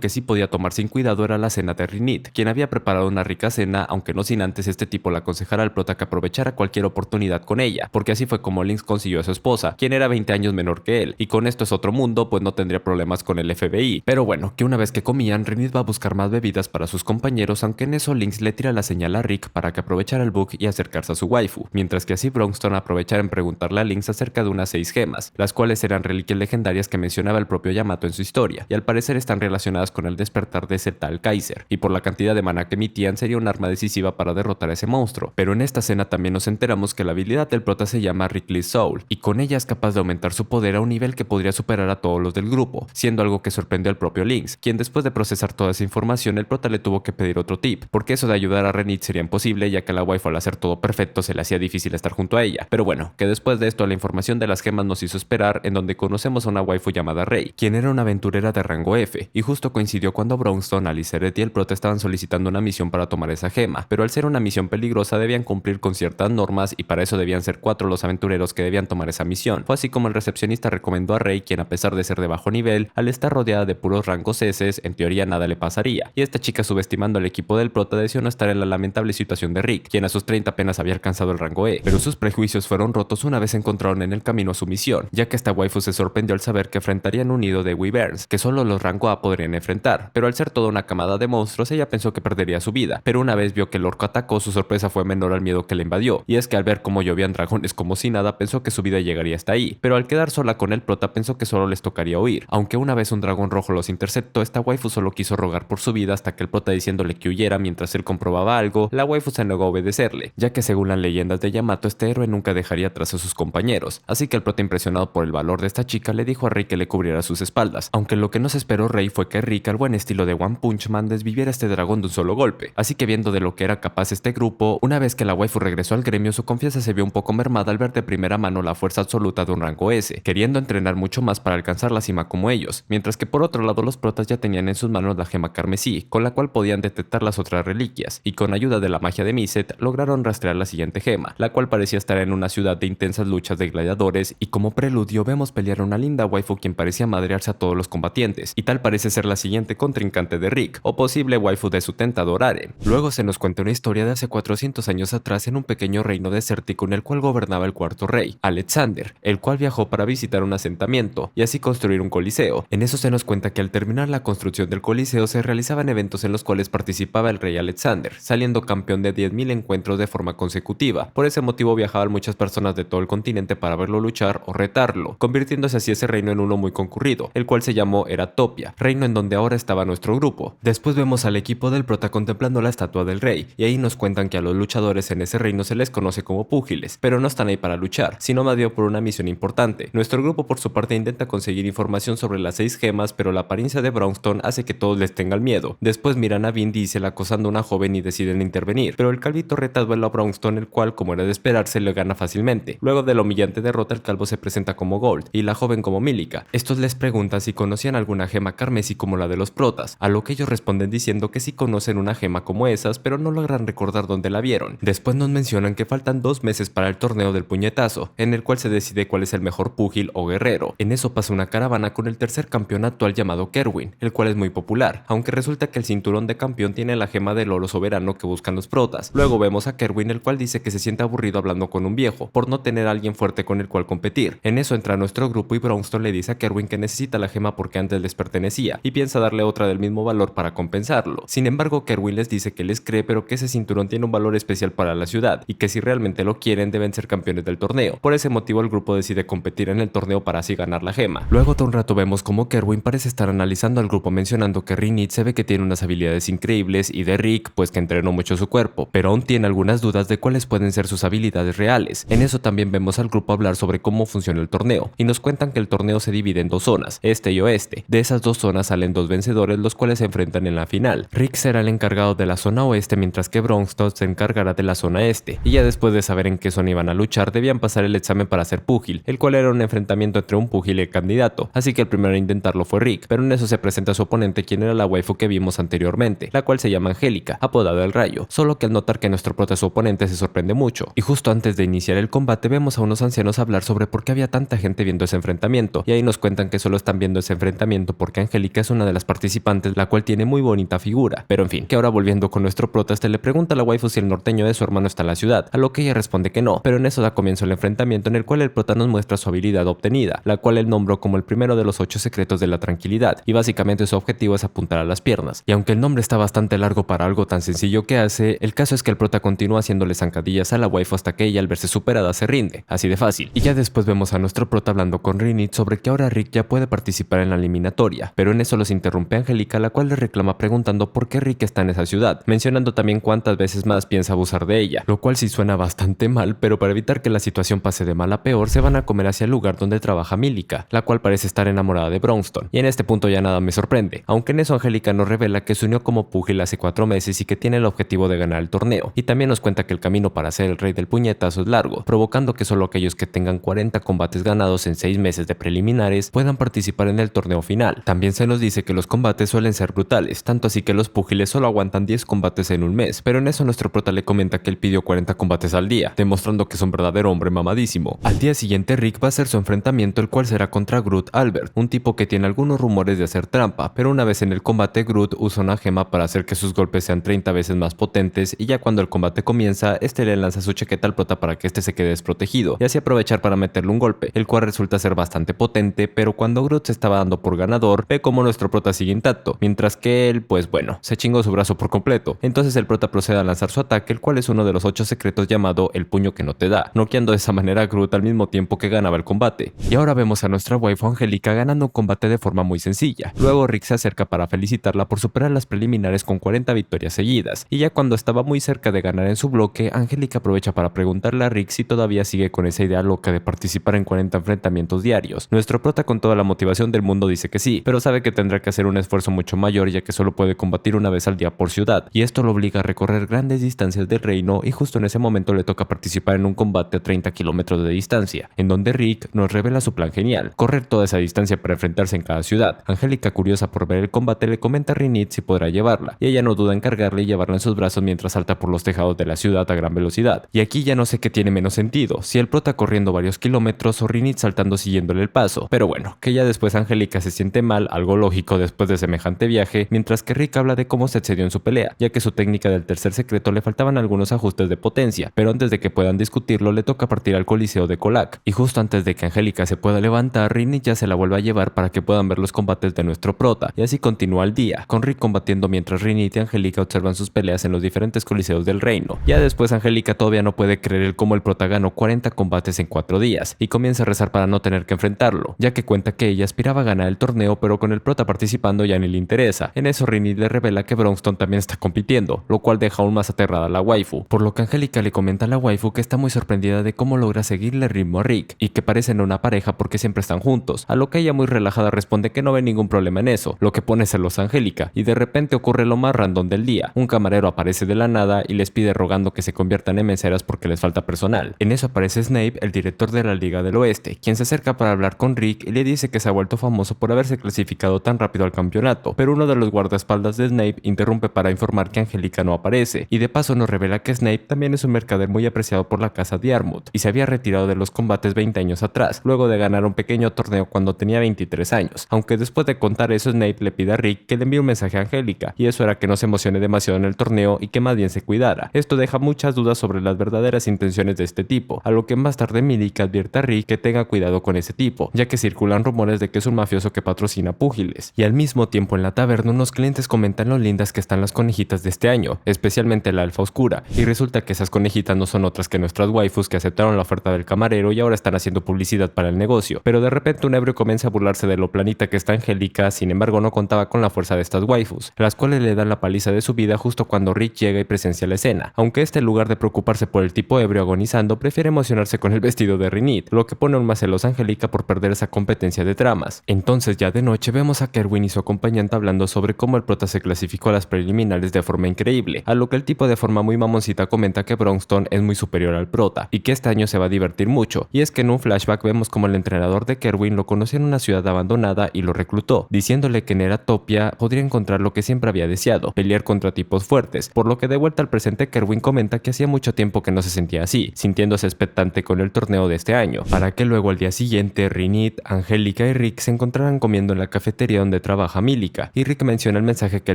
que sí podía tomar sin cuidado era la cena de Rinit, quien había preparado una rica cena, aunque no sin antes este tipo le aconsejara al prota que aprovechara cualquier oportunidad con ella, porque así fue como Lynx consiguió a su esposa, quien era 20 años menor que él, y con esto es otro mundo, pues no tendría problemas con el FBI. Pero bueno, que una vez que comían, Rinit va a buscar más bebidas para sus compañeros, aunque en eso Lynx le tira la señal a Rick para que aprovechara el bug y acercarse a su waifu, mientras que así Bronxton aprovechara en preguntarle a Lynx acerca de unas 6 gemas, las cuales eran reliquias legendarias que mencionaba el propio Yamato en su historia, y al parecer están relacionadas con el despertar de ese tal Kaiser, y por la cantidad de mana que emitían sería un arma decisiva para derrotar a ese monstruo. Pero en esta escena también nos enteramos que la habilidad del prota se llama Rickless Soul, y con ella es capaz de aumentar su poder a un nivel que podría superar a todos los del grupo, siendo algo que sorprendió al propio Lynx, quien después de procesar toda esa información, el prota le tuvo que pedir otro tip, porque eso de ayudar a Renit sería imposible, ya que a la waifu, al hacer todo perfecto, se le hacía difícil estar junto a ella. Pero bueno, que después de esto la información de las gemas nos hizo esperar, en donde conocemos a una waifu llamada Rei, quien era una aventurera de rango F, y justo coincidió cuando Bronxton, Aliceret y el prota estaban solicitando una misión para tomar esa gema, pero al ser una misión peligrosa debían cumplir con ciertas normas, y para eso debían ser 4 los aventureros que debían tomar esa misión. Fue así como el recepcionista recomendó a Rei, quien a pesar de ser de bajo nivel, al estar rodeada de puros rangos S, en teoría nada le pasaría, y esta chica, subestimando al equipo del prota, decidió no estar en la lamentable situación de Rick, quien a sus 30 apenas había alcanzado el rango E, pero sus prejuicios fueron rotos una vez se encontraron en el camino a su misión, ya que esta waifu se sorprendió al saber que enfrentarían un nido de wyverns, que solo los rango A podrían enfrentar, pero al ser toda una camada de monstruos, ella pensó que perdería su vida, pero una vez vio que el orco atacó, su sorpresa fue menor al miedo que le invadió, y es que al ver cómo llovían dragones como si nada, pensó que su vida llegaría hasta ahí, pero al quedar sola con el prota pensó que solo les tocaría huir, aunque una vez un dragón rojo los interceptó, esta waifu solo quiso rogar por su vida hasta que el prota, diciéndole que huyera mientras él comprobaba algo, la waifu se negó a obedecerle, ya que según las leyendas de Yamato, este héroe nunca dejaría atrás a sus compañeros, así que el prota, impresionado por el valor de esta chica, le dijo a Rey que le cubriera sus espaldas, aunque lo que no se esperó Rey fue que Rick, al buen estilo de One Punch Man, desviviera a este dragón de un solo golpe, así que viendo de lo que era capaz este grupo, una vez que la waifu regresó al gremio, su confianza se vio un poco mermada al ver de primera mano la fuerza absoluta de un rango S, queriendo entrenar mucho más para alcanzar la cima como ellos, mientras que por otro lado los protas ya tenían en sus manos la gema carmesí, con la cual podían detectar las otras reliquias, y con ayuda de la magia de Miset lograron rastrear la siguiente gema, la cual parecía estar en una ciudad de intensas luchas de gladiadores, y como preludio vemos pelear a una linda waifu quien parecía madrearse a todos los combatientes, y tal parece ser la siguiente contrincante de Rick, o posible waifu de su tentador Aren. Luego se nos cuenta una historia de hace 400 años atrás en un pequeño reino desértico en el cual gobernaba el cuarto rey, Alexander, el cual viajó para visitar un asentamiento y así construir un coliseo. En eso se nos cuenta que al terminar la construcción del coliseo se realizaban eventos en los cuales participaba el rey Alexander, saliendo campeón de 10.000 encuentros de forma consecutiva. Por ese motivo viajaban muchas personas de todo el continente para verlo luchar o retarlo, convirtiéndose así ese reino en uno muy concurrido, el cual se llamó Eratopia, reino en donde ahora estaba nuestro grupo. Después vemos al equipo del prota contemplando la estatua del rey, y ahí nos cuentan que a los luchadores en ese reino se les conoce como púgiles, pero no están ahí para luchar, sino más bien por una misión importante. Nuestro grupo por su parte intenta conseguir información sobre las 6 gemas, pero la apariencia de Bronxton hace que todos les tengan miedo. Después miran a Vin Diesel acosando a una joven y deciden intervenir, pero el calvito reta a duelo a Bronxton, el cual, como era de esperarse, le gana fácilmente. Luego de la humillante derrota, el calvo se presenta como Gold y la joven como Milica. Estos les preguntan si conocían alguna gema carmesí como la de los protas, a lo que ellos responden diciendo que sí conocen una gema como esas, pero no logran recordar dónde la vieron. Después nos mencionan que faltan 2 meses para el torneo del puñetazo, en el cual se decide cuál es el mejor púgil o guerrero. En eso pasa una caravana con el tercer campeón actual llamado Kerwin, el cual es muy popular, aunque resulta que el cinturón de campeón tiene la gema del oro soberano que buscan los protas. Luego vemos a Kerwin, el cual dice que se siente aburrido hablando con un viejo, por no tener a alguien fuerte con el cual competir. En eso entra nuestro grupo y Bronxton le dice a Kerwin que necesita la gema porque antes les pertenecía, y piensa darle otra del mismo valor para compensarlo. Sin embargo, Kerwin les dice que les cree, pero que ese cinturón tiene un valor especial para la ciudad, y que si realmente lo quieren deben ser campeones del torneo. Por ese motivo el grupo decide competir en el torneo para así ganar la gema. Luego de un rato vemos como Kerwin parece estar analizando al grupo, mencionando que Rinit se ve que tiene unas habilidades increíbles, y de Rick pues que entrenó mucho su cuerpo, pero aún tiene algunas dudas de cuáles pueden ser sus habilidades reales. En eso también vemos al grupo hablar sobre cómo funciona el torneo, torneo, y nos cuentan que el torneo se divide en dos zonas, este y oeste. De esas dos zonas salen dos vencedores, los cuales se enfrentan en la final. Rick será el encargado de la zona oeste, mientras que Bronson se encargará de la zona este, y ya después de saber en qué zona iban a luchar, debían pasar el examen para ser púgil, el cual era un enfrentamiento entre un púgil y el candidato, así que el primero a intentarlo fue Rick, pero en eso se presenta su oponente, quien era la waifu que vimos anteriormente, la cual se llama Angélica, apodada El Rayo, solo que al notar que nuestro prota su oponente se sorprende mucho, y justo antes de iniciar el combate vemos a unos ancianos hablar sobre por qué había tanta gente viendo ese enfrentamiento, y ahí nos cuentan que solo están viendo ese enfrentamiento porque Angélica es una de las participantes, la cual tiene muy bonita figura, pero en fin, que ahora volviendo con nuestro prota, le pregunta a la waifu si el norteño de su hermano está en la ciudad, a lo que ella responde que no, pero en eso da comienzo el enfrentamiento en el cual el prota nos muestra su habilidad obtenida, la cual él nombró como el primero de los 8 secretos de la tranquilidad, y básicamente su objetivo es apuntar a las piernas, y aunque el nombre está bastante largo para algo tan sencillo que hace, el caso es que el prota continúa haciéndole zancadillas a la waifu hasta que ella al verse superada se rinde, así de fácil, y ya después vemos a nuestro prota hablando con Rinit sobre que ahora Rick ya puede participar en la eliminatoria, pero en eso los interrumpe Angélica, la cual le reclama preguntando por qué Rick está en esa ciudad, mencionando también cuántas veces más piensa abusar de ella, lo cual sí suena bastante mal, pero para evitar que la situación pase de mal a peor, se van a comer hacia el lugar donde trabaja Milica, la cual parece estar enamorada de Bronson, y en este punto ya nada me sorprende, aunque en eso Angélica nos revela que se unió como púgil hace 4 meses y que tiene el objetivo de ganar el torneo, y también nos cuenta que el camino para ser el rey del puñetazo es largo, provocando que solo aquellos que tengan 40 combates ganados en 6 meses de preliminares puedan participar en el torneo final. También se nos dice que los combates suelen ser brutales, tanto así que los púgiles solo aguantan 10 combates en un mes, pero en eso nuestro prota le comenta que él pidió 40 combates al día, demostrando que es un verdadero hombre mamadísimo. Al día siguiente Rick va a hacer su enfrentamiento, el cual será contra Groot Albert, un tipo que tiene algunos rumores de hacer trampa, pero una vez en el combate Groot usa una gema para hacer que sus golpes sean 30 veces más potentes, y ya cuando el combate comienza, este le lanza su chaqueta al prota para que este se quede desprotegido, y así aprovechar para meterle un golpe, el cual resulta ser bastante potente, pero cuando Groot se estaba dando por ganador, ve como nuestro prota sigue intacto, mientras que él, pues bueno, se chingó su brazo por completo. Entonces el prota procede a lanzar su ataque, el cual es uno de los 8 secretos llamado el puño que no te da, noqueando de esa manera a Groot al mismo tiempo que ganaba el combate. Y ahora vemos a nuestra waifu Angélica ganando un combate de forma muy sencilla. Luego Rick se acerca para felicitarla por superar las preliminares con 40 victorias seguidas, y ya cuando estaba muy cerca de ganar en su bloque, Angélica aprovecha para preguntarle a Rick si todavía sigue con esa idea loca de participar en 40 enfrentamientos diarios. Nuestro prota con toda la motivación del mundo dice que sí, pero sabe que tendrá que hacer un esfuerzo mucho mayor ya que solo puede combatir una vez al día por ciudad, y esto lo obliga a recorrer grandes distancias del reino, y justo en ese momento le toca participar en un combate a 30 kilómetros de distancia, en donde Rick nos revela su plan genial, correr toda esa distancia para enfrentarse en cada ciudad. Angélica, curiosa por ver el combate, le comenta a Rinit si podrá llevarla, y ella no duda en cargarla y llevarla en sus brazos mientras salta por los tejados de la ciudad a gran velocidad. Y aquí ya no sé qué tiene menos sentido, si el prota corriendo varios kilómetros o Rinit saltando siguiéndole el paso, pero bueno, que ya después Angélica se siente mal, algo lógico después de semejante viaje, mientras que Rick habla de cómo se excedió en su pelea, ya que su técnica del tercer secreto le faltaban algunos ajustes de potencia, pero antes de que puedan discutirlo le toca partir al coliseo de Colac, y justo antes de que Angélica se pueda levantar, Rinit ya se la vuelve a llevar para que puedan ver los combates de nuestro prota, y así continúa el día, con Rick combatiendo mientras Rinit y Angélica observan sus peleas en los diferentes coliseos del reino. Ya después Angélica todavía no puede creer el cómo el prota ganó 40 combates en 4 días, y comienza a rezar para no tener que enfrentarlo, ya que cuenta que ella aspiraba a ganar el torneo, pero con el prota participando ya ni le interesa. En eso Rinit le revela que Bronson también está compitiendo, lo cual deja aún más aterrada a la waifu, por lo que Angélica le comenta a la waifu que está muy sorprendida de cómo logra seguirle el ritmo a Rick, y que parecen una pareja porque siempre están juntos, a lo que ella muy relajada responde que no ve ningún problema en eso, lo que pone celosa a Angélica, y de repente ocurre lo más random del día. Un camarero aparece de la nada y les pide rogando que se conviertan en meseras porque les falta personal. En eso aparece Snape, el director de la Liga del Oeste, quien se acerca para hablar con Rick y le dice que se ha vuelto famoso por haberse clasificado tan rápido al campeonato, pero uno de los guardaespaldas de Snape interrumpe para informar que Angélica no aparece, y de paso nos revela que Snape también es un mercader muy apreciado por la casa de Armut, y se había retirado de los combates 20 años atrás, luego de ganar un pequeño torneo cuando tenía 23 años, aunque después de contar eso Snape le pide a Rick que le envíe un mensaje a Angélica, y eso era que no se emocione demasiado en el torneo y que más bien se cuidara. Esto deja muchas dudas sobre las verdaderas intenciones de este tipo, a lo que más tarde Milica advierte a Rick que tenga cuidado con ese tipo, ya que circulan rumores de que es un mafioso que patrocina púgiles. Y al mismo tiempo en la taberna unos clientes comentan lo lindas que están las conejitas de este año, especialmente la alfa oscura, y resulta que esas conejitas no son otras que nuestras waifus que aceptaron la oferta del camarero y ahora están haciendo publicidad para el negocio. Pero de repente un ebrio comienza a burlarse de lo planita que está Angélica, sin embargo no contaba con la fuerza de estas waifus, las cuales le dan la paliza de su vida justo cuando Rick llega y presencia la escena, aunque este en lugar de preocuparse por el tipo ebrio agonizando, prefiere emocionarse con el vestido de Rinit, lo que pone aún más celosa Angélica por perder esa competencia de dramas. Entonces ya de noche vemos a Kerwin y su acompañante hablando sobre cómo el prota se clasificó a las preliminares de forma increíble, a lo que el tipo de forma muy mamoncita comenta que Brownstone es muy superior al prota y que este año se va a divertir mucho. Y es que en un flashback vemos como el entrenador de Kerwin lo conoció en una ciudad abandonada y lo reclutó, diciéndole que en Eratopia podría encontrar lo que siempre había deseado, pelear contra tipos fuertes, por lo que de vuelta al presente Kerwin comenta que hacía mucho tiempo que no se sentía así, sintiéndose expectante con el torneo de este año, para que luego al día siguiente Rinit, Angélica y Rick se encontraran comiendo en la cafetería donde trabaja Mílica, y Rick menciona el mensaje que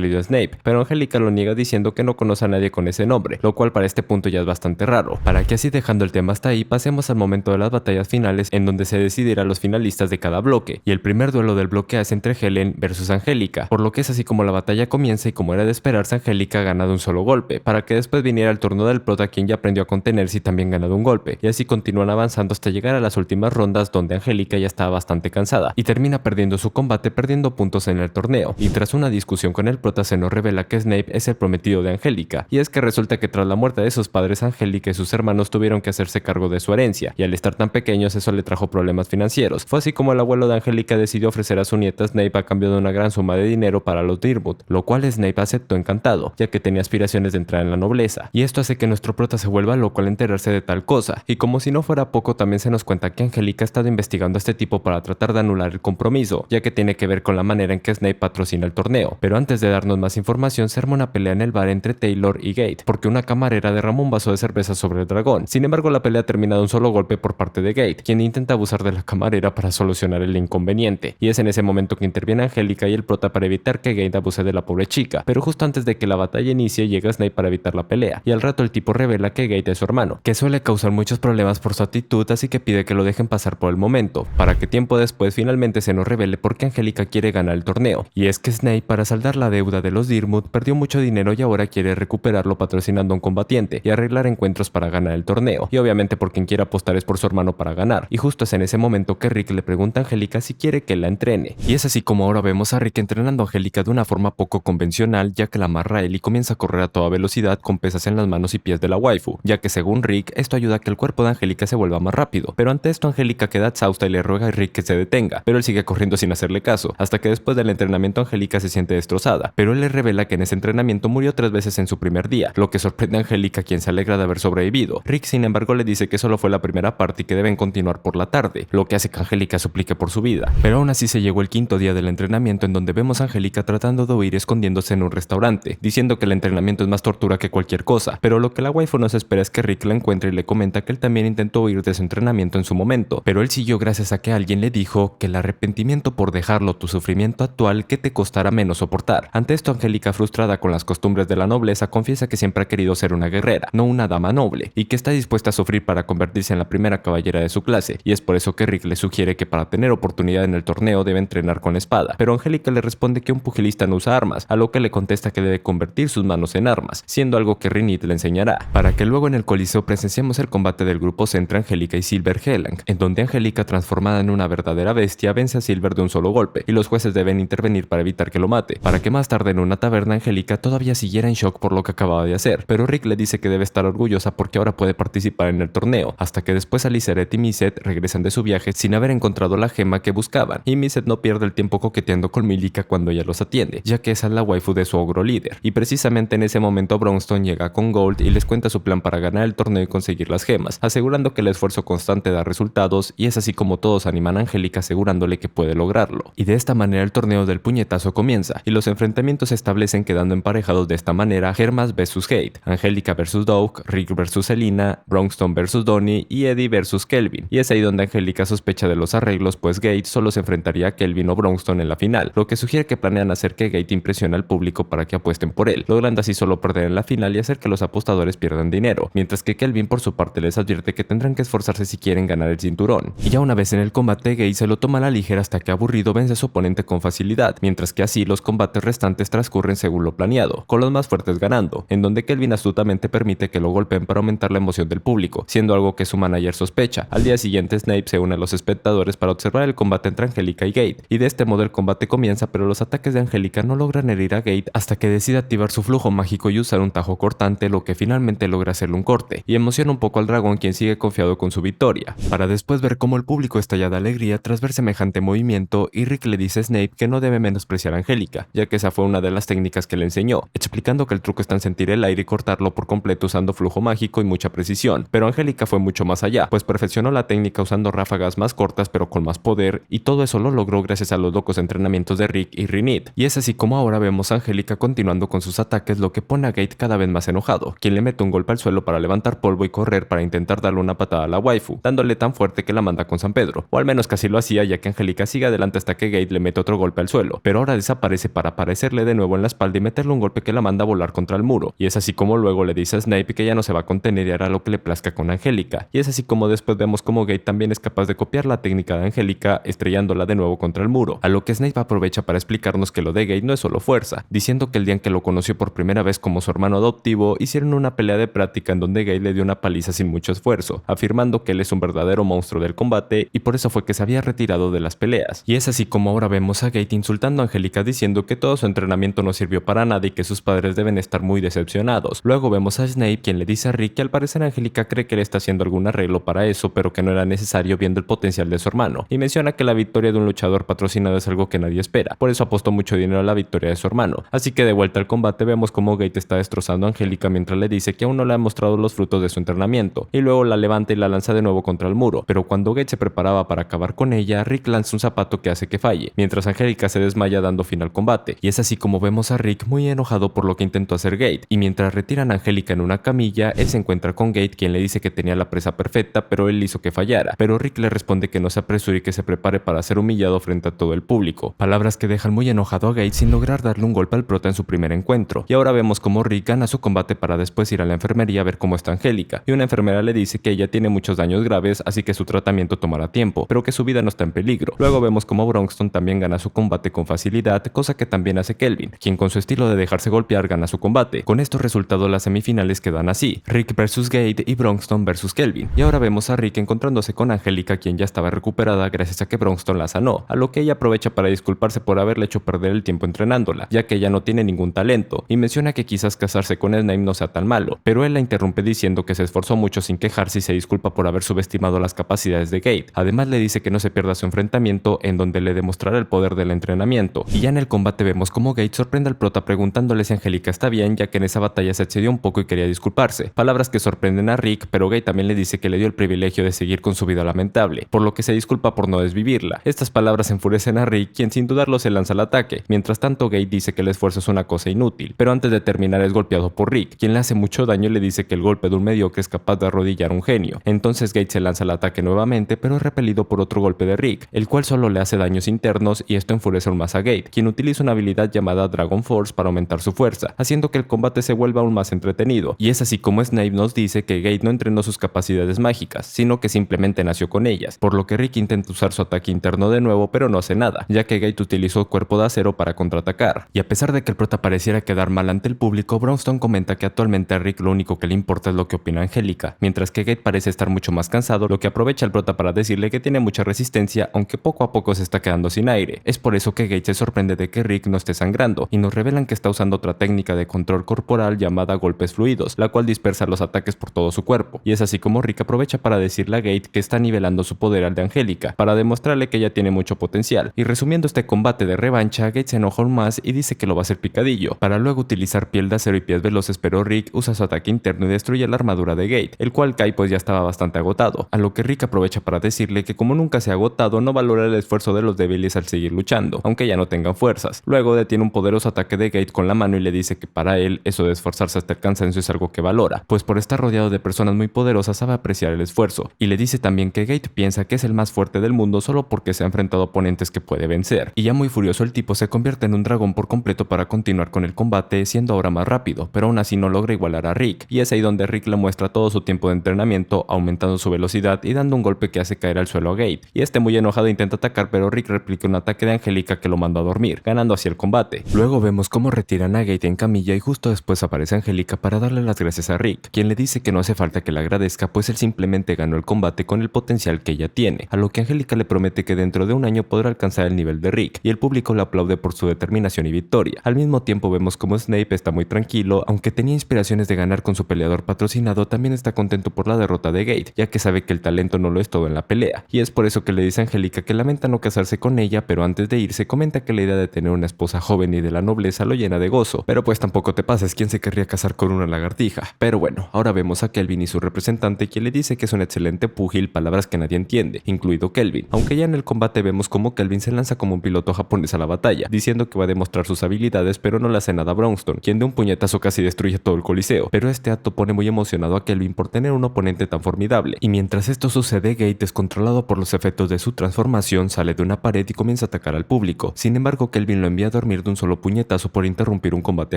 le dio Snape, pero Angélica lo niega diciendo que no conoce a nadie con ese nombre, lo cual para este punto ya es bastante raro, para que así dejando el tema hasta ahí pasemos al momento de las batallas finales en donde se decidirá los finalistas de cada bloque, y el primer duelo del bloque es entre Helen versus Angélica, por lo que es así como la batalla comienza y como era de esperarse Angélica gana de un solo golpe, para que después viniera el turno del prota quien ya aprendió a contenerse y también gana de un golpe, y así continúan avanzando hasta llegar a las últimas rondas donde Angélica ya estaba bastante cansada y termina perdiendo su combate perdiendo puntos en el torneo, y tras una discusión con el prota se nos revela que Snape es el prometido de Angélica, y es que resulta que tras la muerte de sus padres Angélica y sus hermanos tuvieron que hacerse cargo de su herencia, y al estar tan pequeños eso le trajo problemas financieros. Fue así como el abuelo de Angélica decidió ofrecer a su nieta Snape a cambio de una gran suma de dinero para los Dirmouth, lo cual Snape aceptó encantado, ya que tenía aspiraciones de entrar en la nobleza, y esto hace que nuestro prota se vuelva loco al enterarse de tal cosa, y como si no fuera poco también se nos cuenta que Angélica ha estado investigando a este tipo para tratar de anular el compromiso, ya que tiene que ver con la manera en que Snape patrocina el torneo, pero antes de darnos más información se arma una pelea en el bar entre Taylor y Gate, porque una camarera derramó un vaso de cerveza sobre el dragón. Sin embargo, la pelea termina de un solo golpe por parte de Gate, quien intenta abusar de la camarera para solucionar el inconveniente, y es en ese momento que interviene Angélica y el prota para evitar que Gate abuse de la pobre chica, pero justo antes de que la batalla inicie llega Snape para evitar la pelea, y al rato el tipo revela que Gate es su hermano, que suele causar muchos problemas por su actitud, así que pide que lo dejen pasar por el momento, para que tiempo después finalmente se nos revele por qué Angélica quiere ganar el torneo, y es que Snape, para saldar la deuda de los Dirmouth, perdió mucho dinero y ahora quiere recuperarlo patrocinando a un combatiente y arreglar encuentros para ganar el torneo, y obviamente por quien quiere apostar es por su hermano para ganar, y justo es en ese momento que Rick le pregunta a Angélica si quiere que la entrene, y es así como ahora vemos a Rick entrenando a Angélica de una forma poco convencional, ya que la amarra a él y comienza a correr a toda velocidad con pesas en las manos y pies de la waifu, ya que según Rick esto ayuda a que el cuerpo de Angélica se vuelva más rápido, pero ante esto Angélica queda exhausta y le ruega a Rick que se detenga, pero él sigue corriendo sin hacerle caso, hasta que después del entrenamiento Angélica se siente destrozada, pero él le revela que en ese entrenamiento murió 3 veces en su primer día, lo que sorprende a Angélica, quien se alegra de haber sobrevivido. Rick sin embargo le dice que solo fue la primera parte y que deben continuar por la tarde, lo que hace que Angélica suplique por su vida, pero aún así se llegó el quinto día del entrenamiento en donde vemos a Angélica tratando de huir escondiéndose en un restaurante, diciendo que el entrenamiento es más tortura que cualquier cosa, pero lo que la waifu no se espera es que Rick la encuentre y le comenta que él también intentó huir de su entrenamiento en su momento, pero él siguió gracias a que alguien le dijo que el arrepentimiento por dejarlo tu sufrimiento actual que te costará menos soportar. Ante esto Angélica, frustrada con las costumbres de la nobleza, confiesa que siempre ha querido ser una guerrera, no una dama noble, y que está dispuesta a sufrir para convertirse en la primera caballera de su clase, y es por eso que Rick le sugiere que para tener oportunidad en el torneo debe entrenar con la espada, pero Angélica le responde que un pugilista no usa armas, a lo que le contesta que debe convertir sus manos en armas, siendo algo que Rinit le enseñará, para que luego en el coliseo presenciemos el combate del grupo entre Angélica y Silver Hellang, en donde Angélica, transformada en una verdadera bestia, vence a Silver de un solo golpe, y los jueces deben intervenir para evitar que lo mate, para que más tarde en una taberna Angélica todavía siguiera en shock por lo que acababa de hacer, pero Rick le dice que debe estar orgullosa porque ahora puede participar en el torneo, hasta que después Aliceret y Miset regresan de su viaje sin haber encontrado la gema que buscaban, y Miset no pierde el tiempo coqueteando con Mílica cuando ella los atiende, ya que esa es la waifu de su ogro líder, y precisamente en ese momento Brownstone llega con Gold y les cuenta su plan para ganar el torneo y conseguir las gemas, asegurando que el esfuerzo constante da resultados, y es así como todos animan a Angélica asegurándole que puede lograrlo, y de esta manera el torneo del puñetazo comienza, y los enfrentamientos se establecen quedando emparejados de esta manera: Hermas vs Gate, Angélica vs Doug, Rick vs Selina, Brownstone vs Donnie y Eddie vs Kelvin, y es ahí donde Angélica sospecha de los arreglos, pues Gate solo se enfrentaría a Kelvin o Brownstone en la final, lo que sugiere que planean hacer que Gate impresione al público para que apuesten por él, logrando así solo perder en la final y hacer que los apostadores pierdan dinero, mientras que Kelvin por su parte les advierte que tendrán que esforzarse si quieren ganar el cinturón. Y ya una vez en el combate, Gate se lo toma a la ligera hasta que aburrido vence a su oponente con facilidad, mientras que así los combates restantes transcurren según lo planeado, con los más fuertes ganando, en donde Kelvin astutamente permite que lo golpeen para aumentar la emoción del público, siendo algo que su manager sospecha. Al día siguiente Snape se une a los espectadores para observar el combate entre Angélica y Gate, y de este modo el combate comienza, pero los ataques de Angélica no logran herir a Gate hasta que decide activar su flujo mágico y usar un tajo cortante, lo que finalmente logra hacerle un corte, y emociona un poco al dragón, quien sigue confiado con su victoria, para después después ver cómo el público estalla de alegría tras ver semejante movimiento y Rick le dice a Snape que no debe menospreciar a Angélica, ya que esa fue una de las técnicas que le enseñó, explicando que el truco está en sentir el aire y cortarlo por completo usando flujo mágico y mucha precisión, pero Angélica fue mucho más allá, pues perfeccionó la técnica usando ráfagas más cortas pero con más poder, y todo eso lo logró gracias a los locos entrenamientos de Rick y Rinit, y es así como ahora vemos a Angélica continuando con sus ataques, lo que pone a Gate cada vez más enojado, quien le mete un golpe al suelo para levantar polvo y correr para intentar darle una patada a la waifu, dándole tan fuerte que la manda con San Pedro, o al menos casi lo hacía, ya que Angélica sigue adelante hasta que Gate le mete otro golpe al suelo, pero ahora desaparece para aparecerle de nuevo en la espalda y meterle un golpe que la manda a volar contra el muro, y es así como luego le dice a Snape que ya no se va a contener y hará lo que le plazca con Angélica, y es así como después vemos como Gate también es capaz de copiar la técnica de Angélica estrellándola de nuevo contra el muro, a lo que Snape aprovecha para explicarnos que lo de Gate no es solo fuerza, diciendo que el día en que lo conoció por primera vez como su hermano adoptivo, hicieron una pelea de práctica en donde Gate le dio una paliza sin mucho esfuerzo, afirmando que él es un verdadero monstruo del combate y por eso fue que se había retirado de las peleas, y es así como ahora vemos a Gate insultando a Angélica diciendo que todo su entrenamiento no sirvió para nada y que sus padres deben estar muy decepcionados. Luego vemos a Snape quien le dice a Rick que al parecer Angélica cree que le está haciendo algún arreglo para eso, pero que no era necesario viendo el potencial de su hermano, y menciona que la victoria de un luchador patrocinado es algo que nadie espera, por eso apostó mucho dinero a la victoria de su hermano. Así que de vuelta al combate vemos como Gate está destrozando a Angélica mientras le dice que aún no le ha mostrado los frutos de su entrenamiento, y luego la levanta y la lanza de nuevo contra el muro, pero cuando Gate se preparaba para acabar con ella, Rick lanza un zapato que hace que falle, mientras Angélica se desmaya dando fin al combate, y es así como vemos a Rick muy enojado por lo que intentó hacer Gate, y mientras retiran a Angélica en una camilla, él se encuentra con Gate quien le dice que tenía la presa perfecta, pero él hizo que fallara, pero Rick le responde que no se apresure y que se prepare para ser humillado frente a todo el público, palabras que dejan muy enojado a Gate sin lograr darle un golpe al prota en su primer encuentro, y ahora vemos como Rick gana su combate para después ir a la enfermería a ver cómo está Angélica, y una enfermera le dice que ella tiene muchos daños graves, así que su tratamiento tomará tiempo, pero que su vida no está en peligro. Luego vemos como Bronxton también gana su combate con facilidad, cosa que también hace Kelvin, quien con su estilo de dejarse golpear gana su combate. Con estos resultados las semifinales quedan así, Rick vs Gate y Bronxton vs Kelvin, y ahora vemos a Rick encontrándose con Angélica quien ya estaba recuperada gracias a que Bronxton la sanó, a lo que ella aprovecha para disculparse por haberle hecho perder el tiempo entrenándola, ya que ella no tiene ningún talento, y menciona que quizás casarse con Snape no sea tan malo, pero él la interrumpe diciendo que se esforzó mucho sin quejarse y se disculpa por haber subestimado las capacidades de Gate. Además le dice que no se pierda su enfrentamiento en donde le demostrará el poder del entrenamiento, y ya en el combate vemos como Gate sorprende al prota preguntándole si Angélica está bien, ya que en esa batalla se excedió un poco y quería disculparse, palabras que sorprenden a Rick, pero Gate también le dice que le dio el privilegio de seguir con su vida lamentable, por lo que se disculpa por no desvivirla. Estas palabras enfurecen a Rick, quien sin dudarlo se lanza al ataque. Mientras tanto Gate dice que el esfuerzo es una cosa inútil, pero antes de terminar es golpeado por Rick, quien le hace mucho daño y le dice que el golpe de un mediocre es capaz de arrodillar a un genio. Entonces Gate se lanza al ataque nuevamente, pero es repelido por otro golpe de Rick, el cual solo le hace daños internos, y esto enfurece aún más a Gate, quien utiliza una habilidad llamada Dragon Force para aumentar su fuerza, haciendo que el combate se vuelva aún más entretenido. Y es así como Snape nos dice que Gate no entrenó sus capacidades mágicas, sino que simplemente nació con ellas, por lo que Rick intenta usar su ataque interno de nuevo, pero no hace nada, ya que Gate utilizó cuerpo de acero para contraatacar. Y a pesar de que el prota pareciera quedar mal ante el público, Bronxton comenta que actualmente a Rick lo único que le importa es lo que opina Angélica, mientras que Gate parece estar mucho más cansado, lo que aprovecha el prota para decirle que tiene mucha resistencia, aunque poco a poco se está quedando sin aire. Es por eso que Gate se sorprende de que Rick no esté sangrando, y nos revelan que está usando otra técnica de control corporal llamada golpes fluidos, la cual dispersa los ataques por todo su cuerpo, y es así como Rick aprovecha para decirle a Gate que está nivelando su poder al de Angélica, para demostrarle que ella tiene mucho potencial. Y resumiendo este combate de revancha, Gate se enoja aún más y dice que lo va a hacer picadillo, para luego utilizar piel de acero y pies veloces, pero Rick usa su ataque interno y destruye la armadura de Gate, el cual cae pues ya estaba bastante agotado, a lo que Rick aprovecha para decirle que como nunca se ha agotado, no valora el esfuerzo de los débiles al seguir luchando, aunque ya no tengan fuerzas. Luego detiene un poderoso ataque de Gate con la mano y le dice que para él eso de esforzarse hasta el cansancio es algo que valora, pues por estar rodeado de personas muy poderosas sabe apreciar el esfuerzo, y le dice también que Gate piensa que es el más fuerte del mundo solo porque se ha enfrentado a oponentes que puede vencer, y ya muy furioso el tipo se convierte en un dragón por completo para continuar con el combate, siendo ahora más rápido, pero aún así no logra igualar a Rick, y es ahí donde Rick le muestra todo su tiempo de entrenamiento, aumentando su velocidad y dando un golpe que hace caer al suelo a Gate, y este muy enojado intenta atacar, pero Rick replica un ataque de Angélica que lo manda a dormir, ganando así el combate. Luego vemos cómo retiran a Gate en camilla y justo después aparece Angélica para darle las gracias a Rick, quien le dice que no hace falta que le agradezca, pues él simplemente ganó el combate con el potencial que ella tiene, a lo que Angélica le promete que dentro de un año podrá alcanzar el nivel de Rick, y el público le aplaude por su determinación y victoria. Al mismo tiempo vemos como Snape está muy tranquilo, aunque tenía inspiraciones de ganar con su peleador patrocinado, también está contento por la derrota de Gate, ya que sabe que el talento momento no lo es todo en la pelea, y es por eso que le dice a Angélica que lamenta no casarse con ella, pero antes de irse comenta que la idea de tener una esposa joven y de la nobleza lo llena de gozo. Pero pues tampoco te pases, ¿quién se querría casar con una lagartija? Pero bueno, ahora vemos a Kelvin y su representante, quien le dice que es un excelente púgil, palabras que nadie entiende, incluido Kelvin, aunque ya en el combate vemos como Kelvin se lanza como un piloto japonés a la batalla, diciendo que va a demostrar sus habilidades, pero no le hace nada a Bronston, quien de un puñetazo casi destruye todo el coliseo. Pero este acto pone muy emocionado a Kelvin por tener un oponente tan formidable, y mientras esto sucede, Gate, descontrolado por los efectos de su transformación, sale de una pared y comienza a atacar al público. Sin embargo, Kelvin lo envía a dormir de un solo puñetazo por interrumpir un combate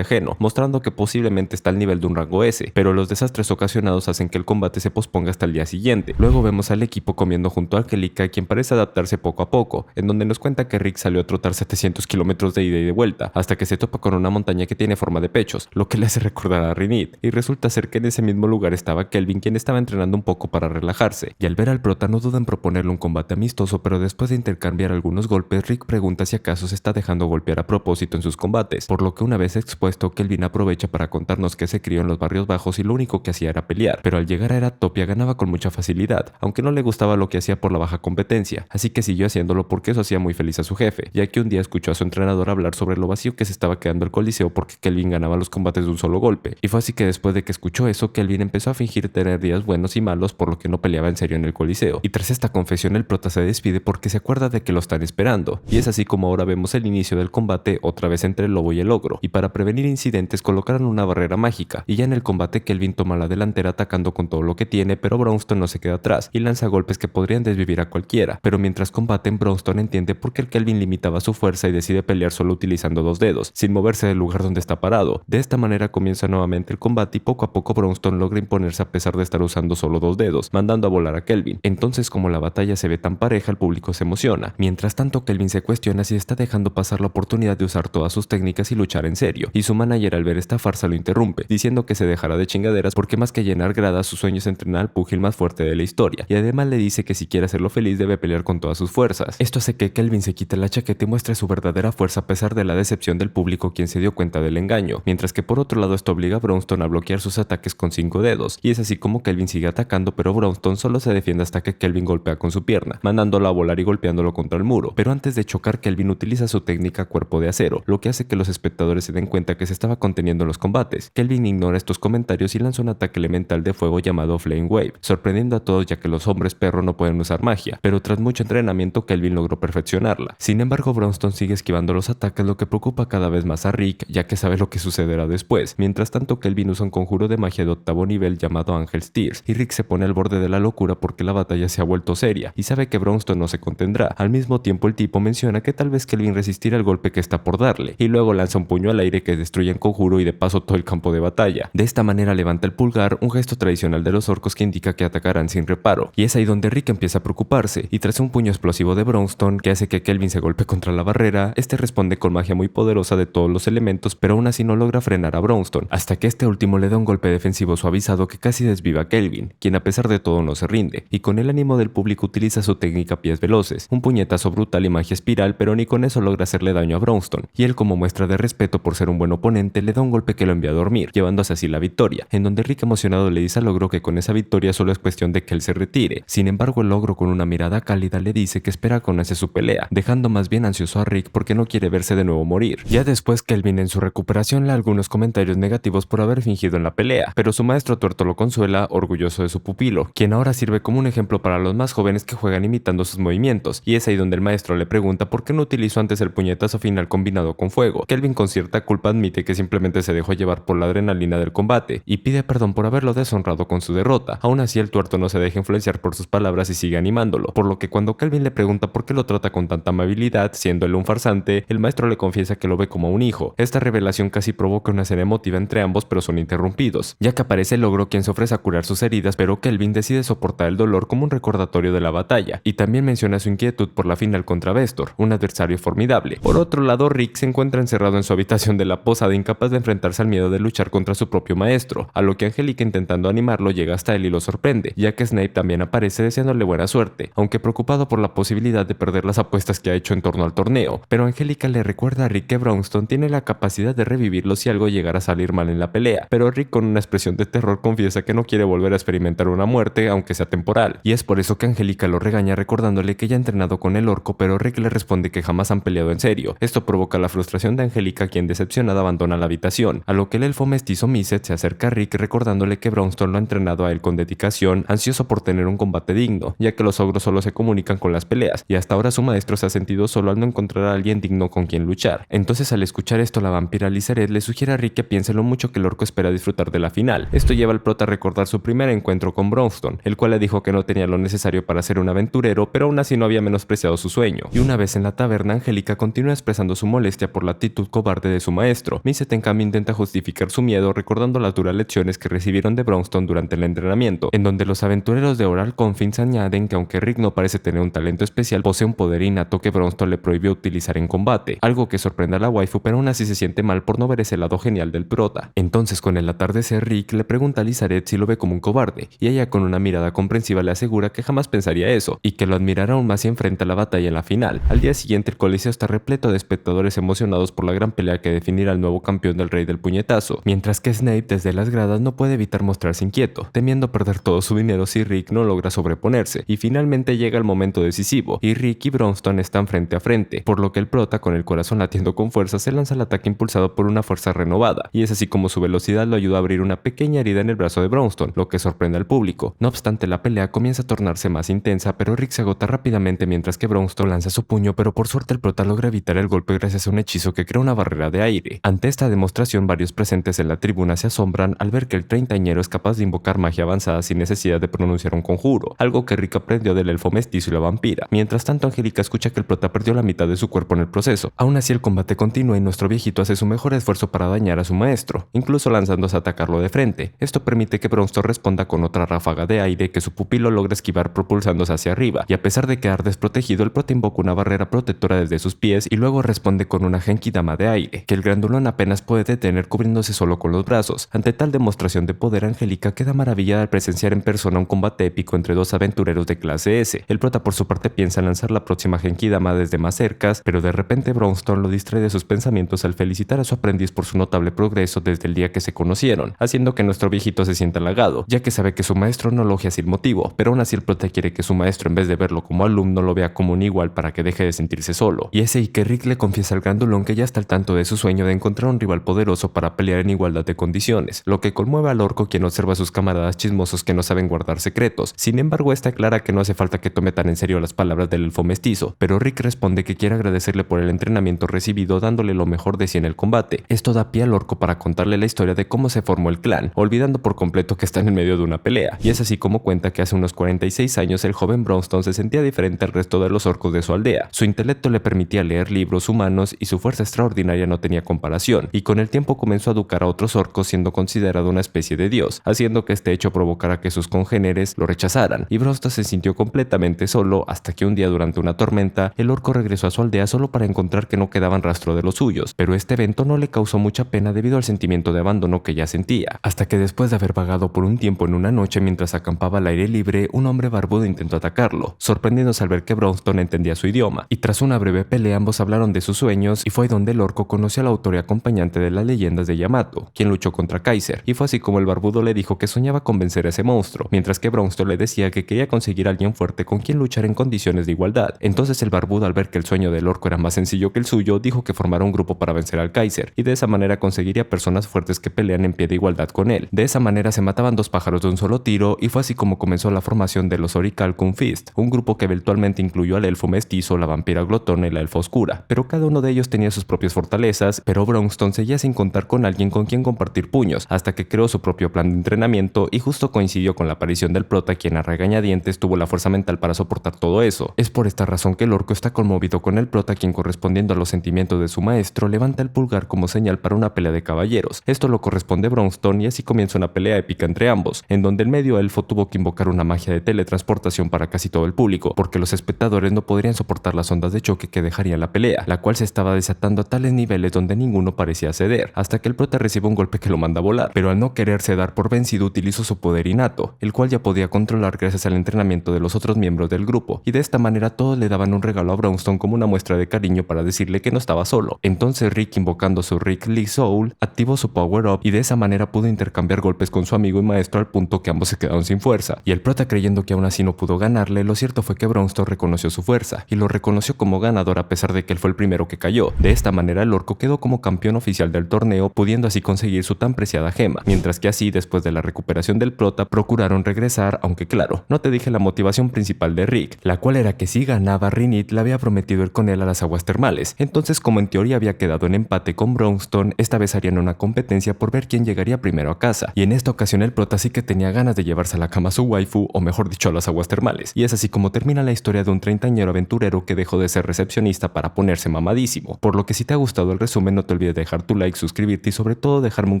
ajeno, mostrando que posiblemente está al nivel de un rango S, pero los desastres ocasionados hacen que el combate se posponga hasta el día siguiente. Luego vemos al equipo comiendo junto a Angélica, quien parece adaptarse poco a poco, en donde nos cuenta que Rick salió a trotar 700 kilómetros de ida y de vuelta, hasta que se topa con una montaña que tiene forma de pechos, lo que le hace recordar a Rinit, y resulta ser que en ese mismo lugar estaba Kelvin, quien estaba entrenando un poco para relajarse, y al ver al prota no duda en proponerle un combate amistoso, pero después de intercambiar algunos golpes, Rick pregunta si acaso se está dejando golpear a propósito en sus combates, por lo que una vez expuesto, Kelvin aprovecha para contarnos que se crió en los barrios bajos y lo único que hacía era pelear, pero al llegar a Eratopia ganaba con mucha facilidad, aunque no le gustaba lo que hacía por la baja competencia, así que siguió haciéndolo porque eso hacía muy feliz a su jefe, ya que un día escuchó a su entrenador hablar sobre lo vacío que se estaba quedando el coliseo porque Kelvin ganaba los combates de un solo golpe, y fue así que después de que escuchó eso, Kelvin empezó a fingir tener días buenos y malos, por lo que no peleaba en serio en el coliseo, y tras esta confesión el prota se despide porque se acuerda de que lo están esperando, y es así como ahora vemos el inicio del combate otra vez entre el lobo y el ogro, y para prevenir incidentes colocaron una barrera mágica, y ya en el combate Kelvin toma la delantera atacando con todo lo que tiene, pero Bronston no se queda atrás y lanza golpes que podrían desvivir a cualquiera, pero mientras combaten Bronston entiende por qué el Kelvin limitaba su fuerza y decide pelear solo utilizando dos dedos, sin moverse del lugar donde está parado. De esta manera comienza nuevamente el combate y poco a poco Bronston logra imponerse a pesar de estar usando solo dos dedos, mandando a volar a Kelvin. Entonces, como la batalla se ve tan pareja, el público se emociona. Mientras tanto, Kelvin se cuestiona si está dejando pasar la oportunidad de usar todas sus técnicas y luchar en serio, y su manager al ver esta farsa lo interrumpe, diciendo que se dejará de chingaderas porque más que llenar gradas, su sueño es entrenar al púgil más fuerte de la historia, y además le dice que si quiere hacerlo feliz debe pelear con todas sus fuerzas. Esto hace que Kelvin se quite la chaqueta y muestre su verdadera fuerza a pesar de la decepción del público, quien se dio cuenta del engaño, mientras que por otro lado esto obliga a Bronston a bloquear sus ataques con 5 dedos, y es así como Kelvin sigue atacando, pero Bronston solo se defiende hasta que Kelvin golpea con su pierna, mandándolo a volar y golpeándolo contra el muro, pero antes de chocar Kelvin utiliza su técnica cuerpo de acero, lo que hace que los espectadores se den cuenta que se estaba conteniendo en los combates. Kelvin ignora estos comentarios y lanza un ataque elemental de fuego llamado Flame Wave, sorprendiendo a todos ya que los hombres perro no pueden usar magia, pero tras mucho entrenamiento Kelvin logró perfeccionarla. Sin embargo, Bronston sigue esquivando los ataques, lo que preocupa cada vez más a Rick, ya que sabe lo que sucederá después. Mientras tanto, Kelvin usa un conjuro de magia de 8º nivel llamado Angel's Tears, y Rick se pone al borde de la locura porque la batalla se ha vuelto seria, y sabe que Bronston no se contendrá. Al mismo tiempo, el tipo menciona que tal vez Kelvin resistirá el golpe que está por darle, y luego lanza un puño al aire que destruye el conjuro y de paso todo el campo de batalla. De esta manera levanta el pulgar, un gesto tradicional de los orcos que indica que atacarán sin reparo, y es ahí donde Rick empieza a preocuparse, y tras un puño explosivo de Bronston que hace que Kelvin se golpee contra la barrera, este responde con magia muy poderosa de todos los elementos, pero aún así no logra frenar a Bronston, hasta que este último le da un golpe defensivo suavizado que casi desviva a Kelvin, quien a pesar de todo no se rinde, y con el ánimo del público utiliza su técnica pies veloces, un puñetazo brutal y magia espiral, pero ni con eso logra hacerle daño a Bronston, y él como muestra de respeto por ser un buen oponente le da un golpe que lo envía a dormir, llevándose así la victoria, en donde Rick emocionado le dice al ogro que con esa victoria solo es cuestión de que él se retire. Sin embargo, el ogro con una mirada cálida le dice que espera con ese su pelea, dejando más bien ansioso a Rick porque no quiere verse de nuevo morir. Ya después, Kelvin en su recuperación le da algunos comentarios negativos por haber fingido en la pelea, pero su maestro tuerto lo consuela, orgulloso de su pupilo, quien ahora sirve como un ejemplo para los más jóvenes que juegan imitando sus movimientos, y es ahí donde el maestro le pregunta por qué no utilizó antes el puñetazo final combinado con fuego. Kelvin con cierta culpa admite que simplemente se dejó llevar por la adrenalina del combate, y pide perdón por haberlo deshonrado con su derrota. Aún así, el tuerto no se deja influenciar por sus palabras y sigue animándolo, por lo que cuando Kelvin le pregunta por qué lo trata con tanta amabilidad, siendo él un farsante, el maestro le confiesa que lo ve como un hijo. Esta revelación casi provoca una escena emotiva entre ambos, pero son interrumpidos, ya que aparece el ogro quien se ofrece a curar sus heridas, pero Kelvin decide soportar el dolor como un recordatorio de la batalla, y también menciona su inquietud por la final contra Vestor, un adversario formidable. Por otro lado, Rick se encuentra encerrado en su habitación de la posada, incapaz de enfrentarse al miedo de luchar contra su propio maestro, a lo que Angélica, intentando animarlo, llega hasta él y lo sorprende, ya que Snape también aparece deseándole buena suerte, aunque preocupado por la posibilidad de perder las apuestas que ha hecho en torno al torneo. Pero Angélica le recuerda a Rick que Bronston tiene la capacidad de revivirlo si algo llegara a salir mal en la pelea, pero Rick con una expresión de terror confiesa que no quiere volver a experimentar una muerte, aunque sea temporal. temporal, y es por eso que Angélica lo regaña recordándole que ya ha entrenado con el orco, pero Rick le responde que jamás han peleado en serio. Esto provoca la frustración de Angélica, quien decepcionada abandona la habitación, a lo que el elfo mestizo Miset se acerca a Rick recordándole que Bronstone lo ha entrenado a él con dedicación, ansioso por tener un combate digno, ya que los ogros solo se comunican con las peleas, y hasta ahora su maestro se ha sentido solo al no encontrar a alguien digno con quien luchar. Entonces, al escuchar esto, la vampira Lizeret le sugiere a Rick que piense lo mucho que el orco espera disfrutar de la final. Esto lleva al prota a recordar su primer encuentro con Bronstone, el cual le dijo que no tenía lo necesario para ser un aventurero, pero aún así no había menospreciado su sueño. Y una vez en la taberna, Angélica continúa expresando su molestia por la actitud cobarde de su maestro. Miset en cambio intenta justificar su miedo recordando las duras lecciones que recibieron de Bronstone durante el entrenamiento, en donde los aventureros de Oral Confins añaden que aunque Rick no parece tener un talento especial, posee un poder innato que Bronstone le prohibió utilizar en combate, algo que sorprende a la waifu, pero aún así se siente mal por no ver ese lado genial del prota. Entonces, con el atardecer, Rick le pregunta a Lizeret si lo ve como un cobarde, y ella con una mirada comprensiva le asegura que jamás pensaría eso, y que lo admirará aún más si enfrenta la batalla en la final. Al día siguiente, el coliseo está repleto de espectadores emocionados por la gran pelea que definirá al nuevo campeón del Rey del Puñetazo, mientras que Snape desde las gradas no puede evitar mostrarse inquieto, temiendo perder todo su dinero si Rick no logra sobreponerse, y finalmente llega el momento decisivo, y Rick y Bronstone están frente a frente, por lo que el prota, con el corazón latiendo con fuerza, se lanza al ataque impulsado por una fuerza renovada, y es así como su velocidad lo ayuda a abrir una pequeña herida en el brazo de Bronstone, lo que sorprende al público. No obstante, la pelea comienza a tornarse más intensa, pero Rick se agota rápidamente mientras que Bronstone lanza su puño, pero por suerte el prota logra evitar el golpe gracias a un hechizo que crea una barrera de aire. Ante esta demostración, varios presentes en la tribuna se asombran al ver que el treintañero es capaz de invocar magia avanzada sin necesidad de pronunciar un conjuro, algo que Rick aprendió del elfo mestizo y la vampira. Mientras tanto, Angélica escucha que el prota perdió la mitad de su cuerpo en el proceso. Aún así, el combate continúa y nuestro viejito hace su mejor esfuerzo para dañar a su maestro, incluso lanzándose a atacarlo de frente. Esto permite que Bronstone responda con otra ráfaga de aire que su pupilo logra esquivar propulsándose hacia arriba, y a pesar de quedar desprotegido, el prota invoca una barrera protectora desde sus pies y luego responde con una genkidama de aire, que el grandulón apenas puede detener cubriéndose solo con los brazos. Ante tal demostración de poder, Angélica queda maravillada al presenciar en persona un combate épico entre dos aventureros de clase S. El prota por su parte piensa lanzar la próxima genkidama desde más cercas, pero de repente Bronstone lo distrae de sus pensamientos al felicitar a su aprendiz por su notable progreso desde el día que se conocieron, haciendo que nuestro viejito se sienta halagado, ya que sabe que su maestro no elogia sin motivo, pero aún así el prota quiere que su maestro, en vez de verlo como alumno, lo vea como un igual para que deje de sentirse solo. Y es ahí que Rick le confiesa al grandulón que ya está al tanto de su sueño de encontrar un rival poderoso para pelear en igualdad de condiciones, lo que conmueve al orco, quien observa a sus camaradas chismosos que no saben guardar secretos. Sin embargo, esta aclara que no hace falta que tome tan en serio las palabras del elfo mestizo, pero Rick responde que quiere agradecerle por el entrenamiento recibido, dándole lo mejor de sí en el combate. Esto da pie al orco para contarle la historia de cómo se formó el clan, olvidando por completo que están en medio de una pelea, y es así como cuenta que hace unos 46 años el joven Bronstone se sentía diferente al resto de los orcos de su aldea. Su intelecto le permitía leer libros humanos y su fuerza extraordinaria no tenía comparación, y con el tiempo comenzó a educar a otros orcos, siendo considerado una especie de dios, haciendo que este hecho provocara que sus congéneres lo rechazaran, y Bronstone se sintió completamente solo hasta que un día, durante una tormenta, el orco regresó a su aldea solo para encontrar que no quedaban rastro de los suyos, pero este evento no le causó mucha pena debido al sentimiento de abandono que ya sentía, hasta que después de haber vagado por un tiempo en una noche mientras acampaba al aire libre, un hombre barbudo intentó atacarlo, sorprendiéndose al ver que Bronstone entendía su idioma, y tras una breve pelea ambos hablaron de sus sueños, y fue donde el orco conoció al autor y acompañante de las leyendas de Yamato, quien luchó contra Kaiser, y fue así como el barbudo le dijo que soñaba con vencer a ese monstruo, mientras que Bronstone le decía que quería conseguir a alguien fuerte con quien luchar en condiciones de igualdad. Entonces el barbudo, al ver que el sueño del orco era más sencillo que el suyo, dijo que formara un grupo para vencer al Kaiser, y de esa manera conseguiría personas fuertes que pelean en pie de igualdad con él. De esa manera se mataban dos pájaros de un solo tiro, y fue así como comenzó la formación de los Orichalcum Fist, un grupo que eventualmente incluyó al elfo mestizo, la vampira glotona y la elfa oscura, pero cada uno de ellos tenía sus propias fortalezas, pero Bronstone seguía sin contar con alguien con quien compartir puños, hasta que creó su propio plan de entrenamiento, y justo coincidió con la aparición del prota, quien a regañadientes tuvo la fuerza mental para soportar todo eso. Es por esta razón que el orco está conmovido con el prota, quien, correspondiendo a los sentimientos de su maestro, levanta el pulgar como señal para una pelea de caballeros. Esto lo corresponde a Bronstone, y así comienza una pelea épica entre ambos, en donde el medio elfo tuvo que invocar una magia de teletransportación para casi todo el público, porque los espectadores no podrían soportar las ondas de choque que dejarían la pelea, la cual se estaba desatando a tales niveles donde ninguno parecía ceder, hasta que el prota recibe un golpe que lo manda a volar, pero al no quererse dar por vencido utilizó su poder innato, el cual ya podía controlar gracias al entrenamiento de los otros miembros del grupo, y de esta manera todos le daban un regalo a Bronstone como una muestra de cariño para decirle que no estaba solo. Entonces Rick, invocando su Rick Lee Soul, activó su Power Up, y de esa manera pudo intercambiar golpes con su amigo y maestro al punto que ambos se quedaron sin fuerza, Y el prota, creyendo que aún así no pudo ganarle, lo cierto fue que Bronzestone reconoció su fuerza y lo reconoció como ganador a pesar de que él fue el primero que cayó. De esta manera el orco quedó como campeón oficial del torneo, pudiendo así conseguir su tan preciada gema, mientras que así, después de la recuperación del prota, procuraron regresar, aunque claro, no te dije la motivación principal de Rick, la cual era que si ganaba, Rinit le había prometido ir con él a las aguas termales. Entonces, como en teoría había quedado en empate con Bronzestone, esta vez harían una competencia por ver quién llegaría primero a casa, y en esta ocasión el prota sí que tenía ganas de llevarse a la cama a su waifu, o mejor dicho a las aguas termales, y es así como termina la historia de un treintañero aventurero que dejó de ser recepcionista para ponerse mamadísimo. Por lo que si te ha gustado el resumen, no te olvides de dejar tu like, suscribirte y sobre todo dejarme un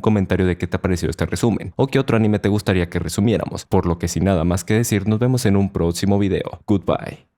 comentario de qué te ha parecido este resumen, o qué otro anime te gustaría que resumiéramos, por lo que sin nada más que decir, nos vemos en un próximo video. Goodbye.